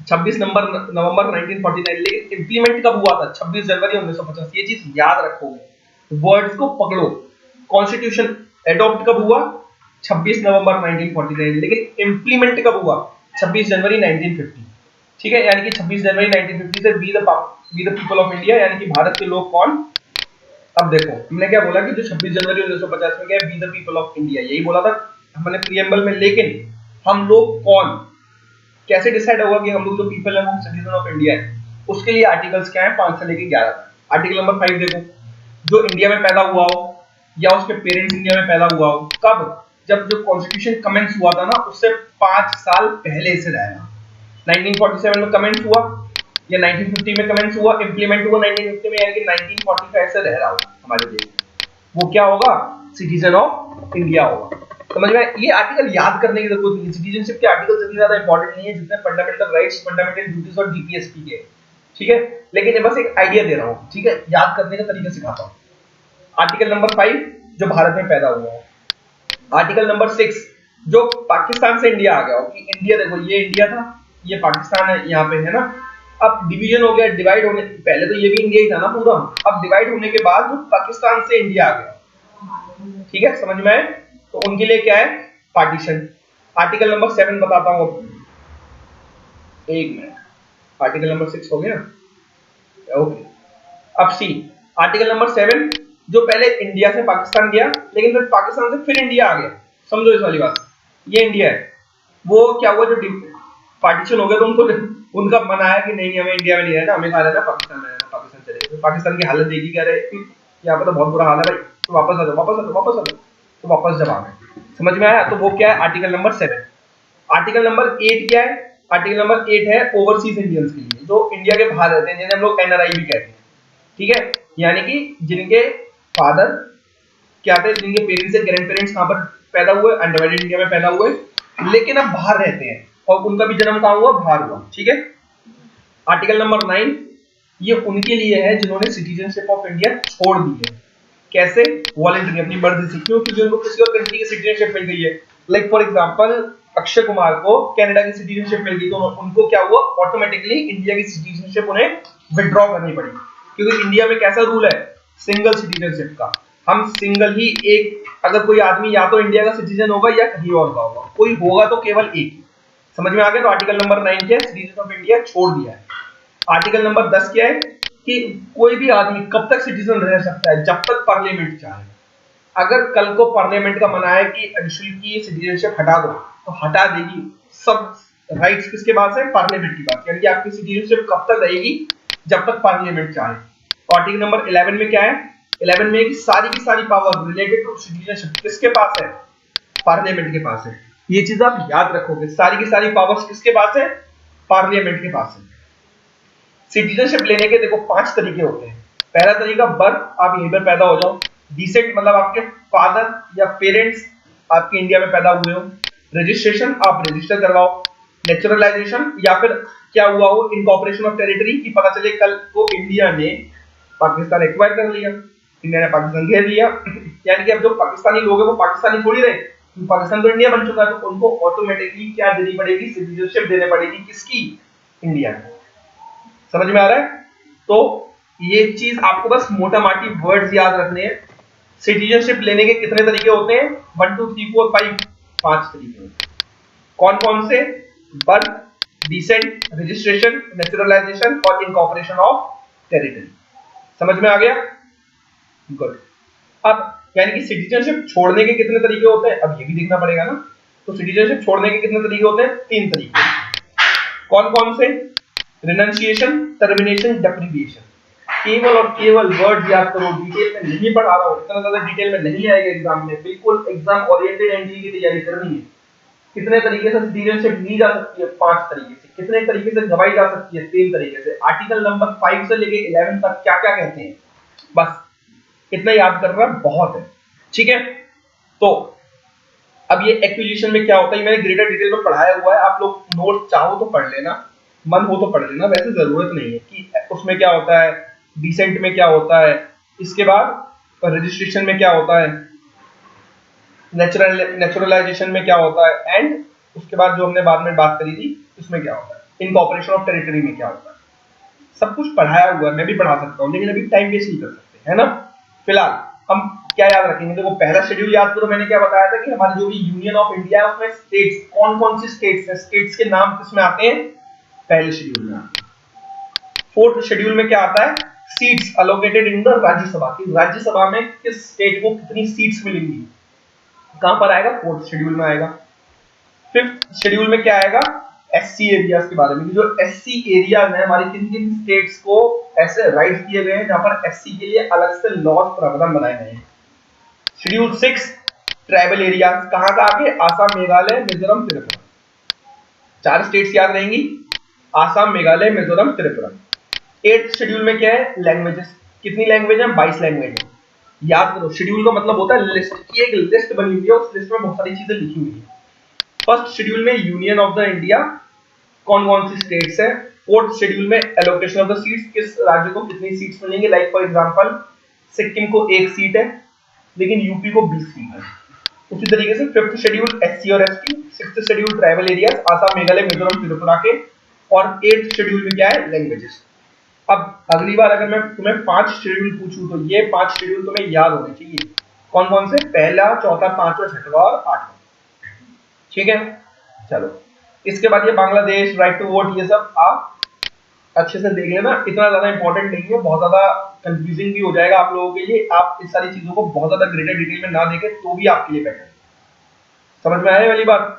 A: 26 नवंबर 1949, लेकिन इंप्लीमेंट कब हुआ था? 26 जनवरी 1950। ये चीज याद रखोगे, वर्ड्स को पकड़ो। कॉन्स्टिट्यूशन अडॉप्ट कब हुआ? 26 नवंबर 1949, लेकिन इंप्लीमेंट कब हुआ? 26 जनवरी 1950। ठीक है, यानी कि 26 जनवरी 1950 से we the people of India, यानी कि भारत के लोग कौन? अब देखो हमने क्या बोला कि जो 26 जनवरी 1950 में क्या है, we the people of India, यही बोला था हमने प्रीएम्बल में। लेकिन हम लोग कौन, कैसे डिसाइड होगा कि हम लोग जो पीपल है वो सिटीजन ऑफ इंडिया है? उसके लिए आर्टिकल्स क्या है 5 से लेके 11 तक। आर्टिकल नंबर 5 देखो, जो इंडिया में पैदा हुआ हो या उसके पेरेंट्स इंडिया में पैदा हुआ हो, कब? जब जो कॉन्स्टिट्यूशन कमेंस हुआ था ना उससे 5 साल पहले से रहेगा। 1947 में कमेंस हुआ या 1950 में कमेंस हुआ, इंप्लीमेंट हुआ 1950 में, यानी कि 1945 से रह रहा होगा हमारे देश में, वो क्या होगा? सिटीजन ऑफ इंडिया होगा। समझ में? ये आर्टिकल याद करने की जरूरत नहीं है। सिटीजनशिप के आर्टिकल इतने ज्यादा इंपॉर्टेंट नहीं है जितने फंडामेंटल राइट्स, फंडामेंटल ड्यूटीज और डीपीएसपी के। ठीक है, लेकिन ये बस एक आइडिया दे रहा हूँ। ठीक है, याद करने का तरीका सिखाता हूँ। आर्टिकल नंबर 5 जो भारत में पैदा हुआ है। आर्टिकल नंबर 6 जो पाकिस्तान से इंडिया आ गया हो, कि इंडिया देखो ये इंडिया था, ये पाकिस्तान है, यहाँ पे है ना। अब डिवीजन हो गया, डिवाइड होने पहले तो ये भी इंडिया ही था ना पूरा, अब डिवाइड होने के बाद जो पाकिस्तान से इंडिया आ गया। ठीक है, समझ में आए? तो उनके लिए क्या है? पार्टीशन। आर्टिकल नंबर 7 बताता हूं, एक मिनट। आर्टिकल नंबर 6 हो गया, ओके। अब सी, आर्टिकल नंबर 7 जो पहले इंडिया से पाकिस्तान गया, लेकिन फिर पाकिस्तान से फिर इंडिया आ गया। समझो इस वाली बात, ये इंडिया है, वो क्या हुआ, जो पार्टीशन हो गया तो उनको उनका मन आया कि नहीं हमें इंडिया में नहीं रहना, हमें कहा रहना पाकिस्तान में रहना, पाकिस्तान चले गए। पाकिस्तान की हालत देखी, कह रहे यहाँ पे तो बहुत बुरा हाल है भाई, तो वापस आ जाओ, वापस आ जाओ, वापस आ जाओ। तो वापस जब आ गए। समझ में आया? तो वो क्या है? Article number 7। आर्टिकल नंबर 8 क्या है? आर्टिकल नंबर 8 है ओवरसीज इंडियंस के लिए, जो इंडिया के बाहर रहते हैं, जिन्हें हम लोग एनआरआई भी कहते हैं। ठीक है, यानी कि जिनके फादर क्या थे, जिनके पेरेंट्स से ग्रैंड पेरेंट्स कहां पर पैदा हुए, अनडिवाइडेड इंडिया में पैदा हुए, लेकिन अब बाहर रहते हैं और उनका भी जन्म कहां हुआ? बाहर हुआ। ठीक है, आर्टिकल नंबर 9 ये उनके लिए है जिन्होंने सिटीजनशिप ऑफ इंडिया छोड़ दी है। कैसे? वॉलंटरी, अपनी मर्जी से। क्यों? क्योंकि उनको किसी और कंट्री की सिटीजनशिप मिल गई है। Like for example Akshay Kumar को कनाडा की सिटीजनशिप मिल गई, तो उनको क्या हुआ? ऑटोमेटिकली इंडिया की सिटीजनशिप उन्हें विड्रॉ करनी पड़ी, क्योंकि इंडिया में कैसा रूल है? सिंगल सिटीजनशिप का। हम सिंगल ही एक, अगर कोई आदमी या तो इंडिया का सिटीजन होगा या कहीं और का होगा, कोई होगा तो केवल एक ही। समझ में आ गया? तो आर्टिकल नंबर 9 क्या है? सिटीजन ऑफ इंडिया छोड़ दिया है। आर्टिकल नंबर 10 क्या है? कि कोई भी आदमी कब तक सिटीजन रह सकता है? जब तक पार्लियामेंट चाहे। अगर कल को पार्लियामेंट का मना है कि अंशुल की सिटीजनशिप हटा दो, तो हटा देगी। सब राइट्स किसके पास है? पार्लियामेंट के पास। यानी कि आपकी सिटीजनशिप कब तक रहेगी? जब तक पार्लियामेंट चाहे। तो आर्टिकल नंबर 11 में क्या है? 11 में की सारी पावर रिलेटेड टू सिटीजनशिप किसके पास है? पार्लियामेंट के पास है। ये चीज आप याद रखोगे, सारी की सारी पावर्स किसके पास है? पार्लियामेंट के पास है। सिटीजनशिप लेने के देखो 5 तरीके होते हैं। पहला तरीका बर्थ, आप यहीं पर पैदा हो जाओ। डिसेंट मतलब आपके फादर या पेरेंट्स आपके इंडिया में पैदा हुए हो। रजिस्ट्रेशन, आप रजिस्टर करवाओ। नेचुरलाइजेशन, या फिर क्या हुआ हो इनकॉर्पोरेशन ऑफ टेरिटरी, कि पता चले कल को इंडिया ने पाकिस्तान एक्वायर कर लिया, इंडिया ने पाकिस्तान घेर लिया। यानी कि अब जो पाकिस्तानी लोग हैं वो पाकिस्तानी थोड़ी रहे, पाकिस्तान तो इंडिया बन चुका है, तो उनको ऑटोमेटिकली क्या देनी पड़ेगी? सिटीजनशिप देनी पड़ेगी। किसकी? इंडिया की। समझ में आ रहा है? तो ये चीज आपको बस मोटा माटी वर्ड्स याद रखने हैं। सिटीजनशिप लेने के कितने तरीके होते हैं? 1 2 3 4 5, 5 तरीके होते हैं। कौन कौन से? बर्थ, डिसेंट, रजिस्ट्रेशन, नेचुरलाइजेशन और इनकॉर्पोरेशन ऑफ टेरिटरी। समझ में आ गया? गुड। अब यानी कि सिटीजनशिप छोड़ने के कितने तरीके होते हैं, अब ये भी देखना पड़ेगा ना। तो सिटीजनशिप छोड़ने के कितने तरीके होते हैं? 3 तरीके। कौन कौन से? Renunciation, termination, deprivation. केवल और केवल वर्ड याद करो, डिटेल में नहीं पढ़ा रहा हूं, इतना ज्यादा डिटेल में नहीं आएगा एग्जाम में, बिल्कुल एग्जाम ओरिएंटेड एंट्री की तैयारी करनी है। कितने तरीके से सिटीजनशिप ली जा सकती है? 5 तरीके से। कितने तरीके से गवाई जा सकती है? 3 तरीके से। आर्टिकल नंबर 5 से लेके 11 तक क्या क्या कहते हैं, बस इतना याद करना बहुत है, ठीक है। तो अब ये एक्विजिशन में क्या होता है, मैंने ग्रेटर डिटेल में पढ़ाया हुआ है, आप लोग नोट चाहो तो पढ़ लेना, मन हो तो पढ़ लेना, वैसे जरूरत नहीं है कि उसमें क्या होता है, डिसेंट में क्या होता है, इसके बाद रजिस्ट्रेशन में क्या होता है, नेचुरलाइजेशन में क्या होता है, एंड उसके बाद जो हमने बाद में बात करी थी उसमें क्या होता है, इनकॉर्पोरेशन ऑफ टेरिटरी में क्या होता है, सब कुछ पढ़ाया हुआ है, मैं भी पढ़ा सकता हूँ, लेकिन अभी टाइम वेस्ट नहीं कर सकते, है ना। फिलहाल हम क्या याद रखेंगे, देखो पहला शेड्यूल याद करो, मैंने क्या बताया था कि हमारी जो भी यूनियन ऑफ इंडिया है उसमें स्टेट्स कौन कौन सी स्टेट्स है, स्टेट्स के नाम किसमें आते हैं, पहले शेड्यूल में आते हैं। फोर्थ शेड्यूल में क्या आता है, seats allocated in the Rajya Sabha, की राज्यसभा में किस स्टेट को कितनी सीट्स मिलेंगी, कहां पर आएगा, फोर्थ शेड्यूल में आएगा। फिफ्थ शेड्यूल में क्या आएगा, एससी एरियाज के बारे में, जो एससी एरियाज है हमारी किन किन स्टेट्स को ऐसे राइट दिए गए हैं जहां पर एससी के लिए अलग से लॉज प्रावधान बनाए गए हैं। शेड्यूल 6 ट्राइबल एरियाज, कहां का आगे, आसाम, मेघालय, मिजोरम, त्रिपुरा, 4 स्टेट्स याद रहेंगी, आसाम, मेघालय, मिजोरम, त्रिपुरा। 8th शेड्यूल में क्या है, लैंग्वेजेस, कितनी लैंग्वेज है, 22 लैंग्वेज है। याद करो, शेड्यूल का मतलब होता है लिस्ट, की एक लिस्ट बनी हुई है, उस लिस्ट में बहुत सारी चीजें लिखी हुई है। फर्स्ट शेड्यूल में यूनियन ऑफ द इंडिया, कौन कौन सी स्टेट्स है। फोर्थ शेड्यूल में एलोकेशन ऑफ द सीट्स, किस राज्य को कितनी सीट्स मिलेंगे, लाइक फॉर एग्जांपल सिक्किम को 1 सीट है, लेकिन यूपी को 20 सीट है। उसी तरीके से फिफ्थ शेड्यूल एससी और ST, sixth schedule tribal areas, Assam, Meghalaya, Mizoram, Tripura के, और 8th शेड्यूल में क्या है, लैंग्वेजेस। अब अगली बार अगर मैं तुम्हें 5 शेड्यूल पूछूं तो ये 5 शेड्यूल तुम्हें याद होने चाहिए, कौन कौन से, पहला, चौथा, पांचवा, छठवां और आठवां, ठीक है। चलो इसके बाद ये बांग्लादेश, राइट टू वोट, ये सब आप अच्छे से देख लेना, इतना ज्यादा इंपॉर्टेंट नहीं है, बहुत ज्यादा कंफ्यूजिंग भी हो जाएगा आप लोगों के लिए, आप इस सारी चीजों को बहुत ज्यादा ग्रेटर डिटेल में ना देखें तो भी आपके लिए बेटर। समझ में आने वाली बात।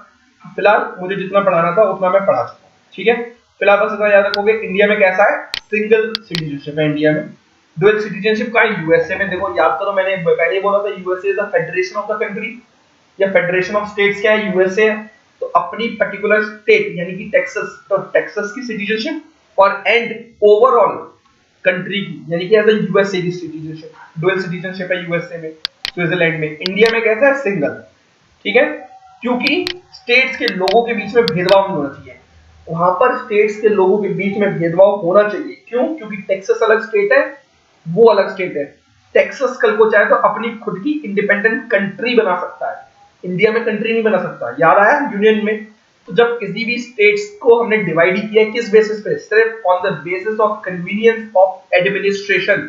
A: फिलहाल मुझे जितना पढ़ाना था उतना मैं पढ़ा चुका हूँ, ठीक है। फिलहाल बस इतना याद रखोगे, इंडिया में कैसा है, सिंगल सिटीजनशिप है इंडिया में। डुअल सिटीजनशिप का है यूएसए में, देखो याद करो मैंने पहले ही बोला था, USA is the federation of the country, या फेडरेशन ऑफ स्टेट्स क्या है, यूएसए है। तो अपनी पर्टिकुलर स्टेट यानी कि टेक्सास, तो टेक्सास की सिटीजनशिप, और एंड ओवरऑल कंट्री की यानी कि एज अ यूएसए की सिटीजनशिप, डुअल सिटीजनशिप है यूएसए में, स्विट्जरलैंड में। इंडिया में कैसा है, सिंगल, ठीक है। क्योंकि स्टेट्स के लोगों के बीच में भेदभाव नहीं होना चाहिए, वहां पर स्टेट्स के लोगों के बीच में भेदभाव होना चाहिए, क्यों, क्योंकि टेक्सास अलग स्टेट है, वो अलग स्टेट है। टेक्सास कल को चाहे तो अपनी खुद की इंडिपेंडेंट कंट्री बना सकता है, इंडिया में कंट्री नहीं बना सकता, याद आया यूनियन में। तो जब किसी भी स्टेट्स को हमने डिवाइड किया किस बेसिस पे, सिर्फ on the basis of convenience of administration,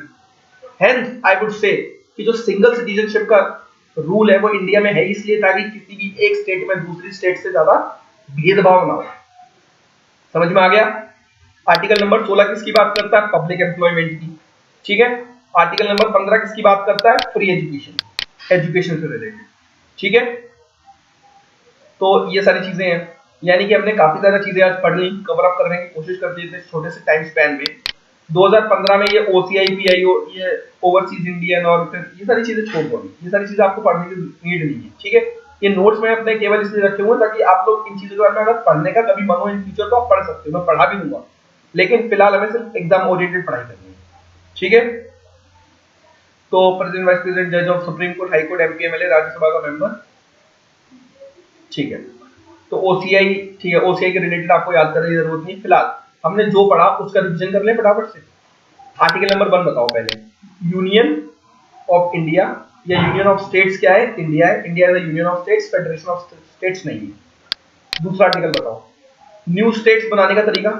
A: hence I would say कि जो सिंगल सिटीजनशिप का रूल है वो इंडिया में है इसलिए ताकि किसी भी एक स्टेट में दूसरी स्टेट से ज्यादा भेदभाव ना हो। समझ में आ गया। आर्टिकल नंबर 16 किसकी बात करता है, पब्लिक एम्प्लॉयमेंट की, ठीक है। आर्टिकल नंबर 15 किसकी बात करता है, फ्री एजुकेशन, एजुकेशन से रिलेटेड, ठीक है। तो ये सारी चीजें हैं, यानी कि हमने काफी ज्यादा चीजें आज पढ़ ली, कवर अप करने की कोशिश कर दी थे छोटे से टाइम स्पैन में। 2015 में ये ओसीआई पीआईओ, ये ओवरसीज इंडियन, और फिर ये सारी चीजें छोड़ दो, ये सारी चीजें आपको पढ़ने की नीड नहीं है, ठीक है। ये नोट्स में अपने केवल इसलिए रखे हुए ताकि आप लोग इन चीजों के बारे में अगर पढ़ने का कभी मन हो इन फ्यूचर तो आप पढ़ सकते हो, मैं पढ़ा भी दूंगा, लेकिन फिलहाल हमें सिर्फ एग्जाम ओरिएंटेड पढ़ाई करनी है, ठीक है। तो प्रेसिडेंट, वाइस प्रेसिडेंट, जज of supreme court, high court, MP, MLA, Rajya Sabha का मेंबर, ठीक है। तो ओसीआई, ठीक है, ओसीआई के रिलेटेड आपको याद करने की जरूरत नहीं, फिलहाल हमने जो पढ़ा उसका रिवीजन कर ले फटाफट से। आर्टिकल नंबर 1 बताओ पहले, यूनियन ऑफ इंडिया या यूनियन ऑफ स्टेट्स क्या है, इंडिया है, India is the union of states, federation of states नहीं है। दूसरा आर्टिकल बताओ, न्यू स्टेट्स बनाने का तरीका।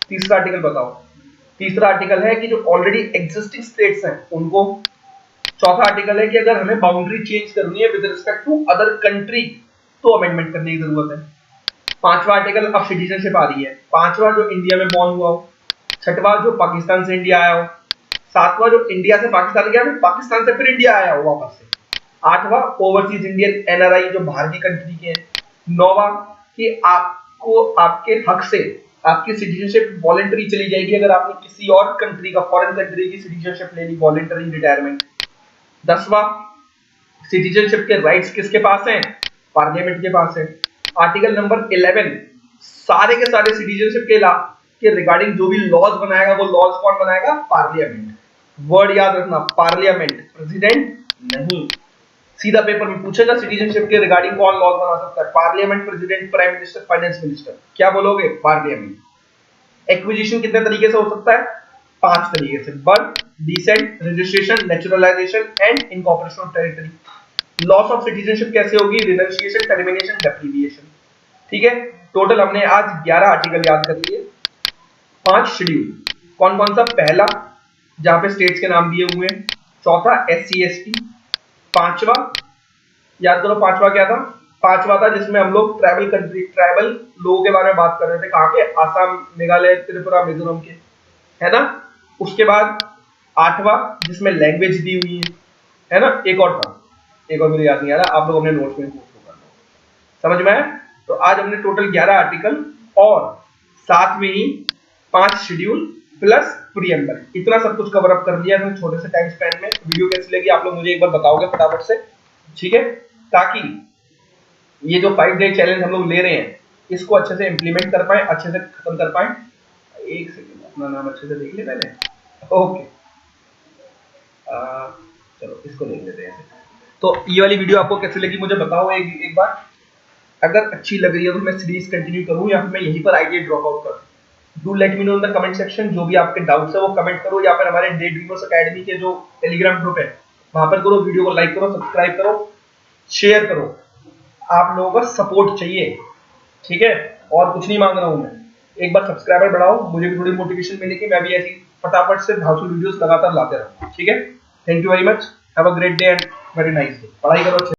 A: तीसरा आर्टिकल बताओ, तीसरा आर्टिकल है कि जो ऑलरेडी एग्जिस्टिंग स्टेट्स हैं उनको। चौथा आर्टिकल है कि अगर हमें बाउंड्री चेंज करनी है with respect to other country तो अमेंडमेंट करने की जरूरत है। पांचवा आर्टिकल, अब सिटीजनशिप आ रही है, पांचवा जो इंडिया में बॉर्न हुआ हो, छठवां जो पाकिस्तान से इंडिया आया हो, सातवां जो इंडिया से पाकिस्तान गया, फिर पाकिस्तान से फिर इंडिया आया हो वापस से, आठवां ओवरसीज इंडियन एनआरआई जो बाहर की कंट्री के हैं, नौवां कि आपको आपके हक से आपकी सिटीजनशिप वॉलंटरी चली जाएगी अगर आपने किसी और कंट्री का, फॉरेन कंट्री की सिटीजनशिप ले ली वॉलंटरी रिटायरमेंट। 10वां, सिटीजनशिप के राइट्स किसके पास हैं? पार्लियामेंट के पास है। आर्टिकल नंबर 11, सारे के सारे सिटीजनशिप के रिगार्डिंग जो भी लॉज बनाएगा वो लॉज कौन बनाएगा? पार्लियामेंट। वर्ड याद रखना, पार्लियामेंट, प्रेसिडेंट नहीं। सीधा पेपर में पूछेगा सिटीजनशिप के रिगार्डिंग कौन लॉज बना सकता है? Parliament, president, prime minister, finance minister. क्या बोलोगे? पार्लियामेंट। एक्विजिशन कितने तरीके से हो सकता है? 5 तरीके से, birth, descent, registration, naturalisation and incorporation of territory. Loss of citizenship कैसे होगी? Renunciation, termination, deprivation. ठीक है, टोटल हमने आज 11 आर्टिकल याद कर लिए, 5 शेड्यूल। कौन कौन सा? पहला, जहां पे स्टेट्स के नाम दिए हुए हैं। चौथा, SC ST। पांचवा, याद करो पांचवा क्या था? पांचवा था जिसमें हम लोग ट्राइबल लोगों के बारे में बात कर रहे थे। कहां के? आसाम, मेघालय, त्रिपुरा, मिजोरम के, है ना। उसके बाद 8वां जिसमें लैंग्वेज दी हुई है ना। एक और था, एक और मुझे याद नहीं आ रहा, आप लोग अपने नोट्स में समझ में आया। तो आज हमने टोटल 11 आर्टिकल और साथ में ही 5 शेड्यूल प्लस प्रीएम्बल, इतना सब कुछ कवर अप कर लिया है छोटे से टाइम स्पैन में। वीडियो कैसी लगी आप लोग मुझे एक बार बताओगे फटाफट से, ठीक है, ताकि ये जो 5 डे चैलेंज हम लोग ले रहे हैं इसको अच्छे से इंप्लीमेंट कर पाए, अच्छे से खत्म कर पाए। एक सेकंड, अपना नाम अच्छे से देख ले पहले। ओके, चलो इसको देख लेते हैं। तो ये वाली वीडियो आपको कैसी लगी मुझे बताओ एक बार। अगर अच्छी लग रही है तो मैं सीरीज कंटिन्यू करूं या फिर मैं यहीं पर आईटी ड्रॉप आउट करूं? Do let me know in the comment section. जो भी आपके डाउट्स है वो कमेंट करो, या फिर हमारे डे ड्रीमर्स एकेडमी के जो टेलीग्राम ग्रुप है वहां पर करो। वीडियो को लाइक करो, सब्सक्राइब करो, शेयर करो। आप लोगों का सपोर्ट चाहिए, ठीक है, और कुछ नहीं मांग रहा हूं मैं। एक बार सब्सक्राइबर बढ़ाओ, मुझे भी थोड़ी मोटिवेशन मिलेगी, मैं भी ऐसी फटाफट से धांसू वीडियोस लगातार लाते रहूं, ठीक है। Thank you very much, have a great day and very nice day. पढ़ाई करो अच्छे।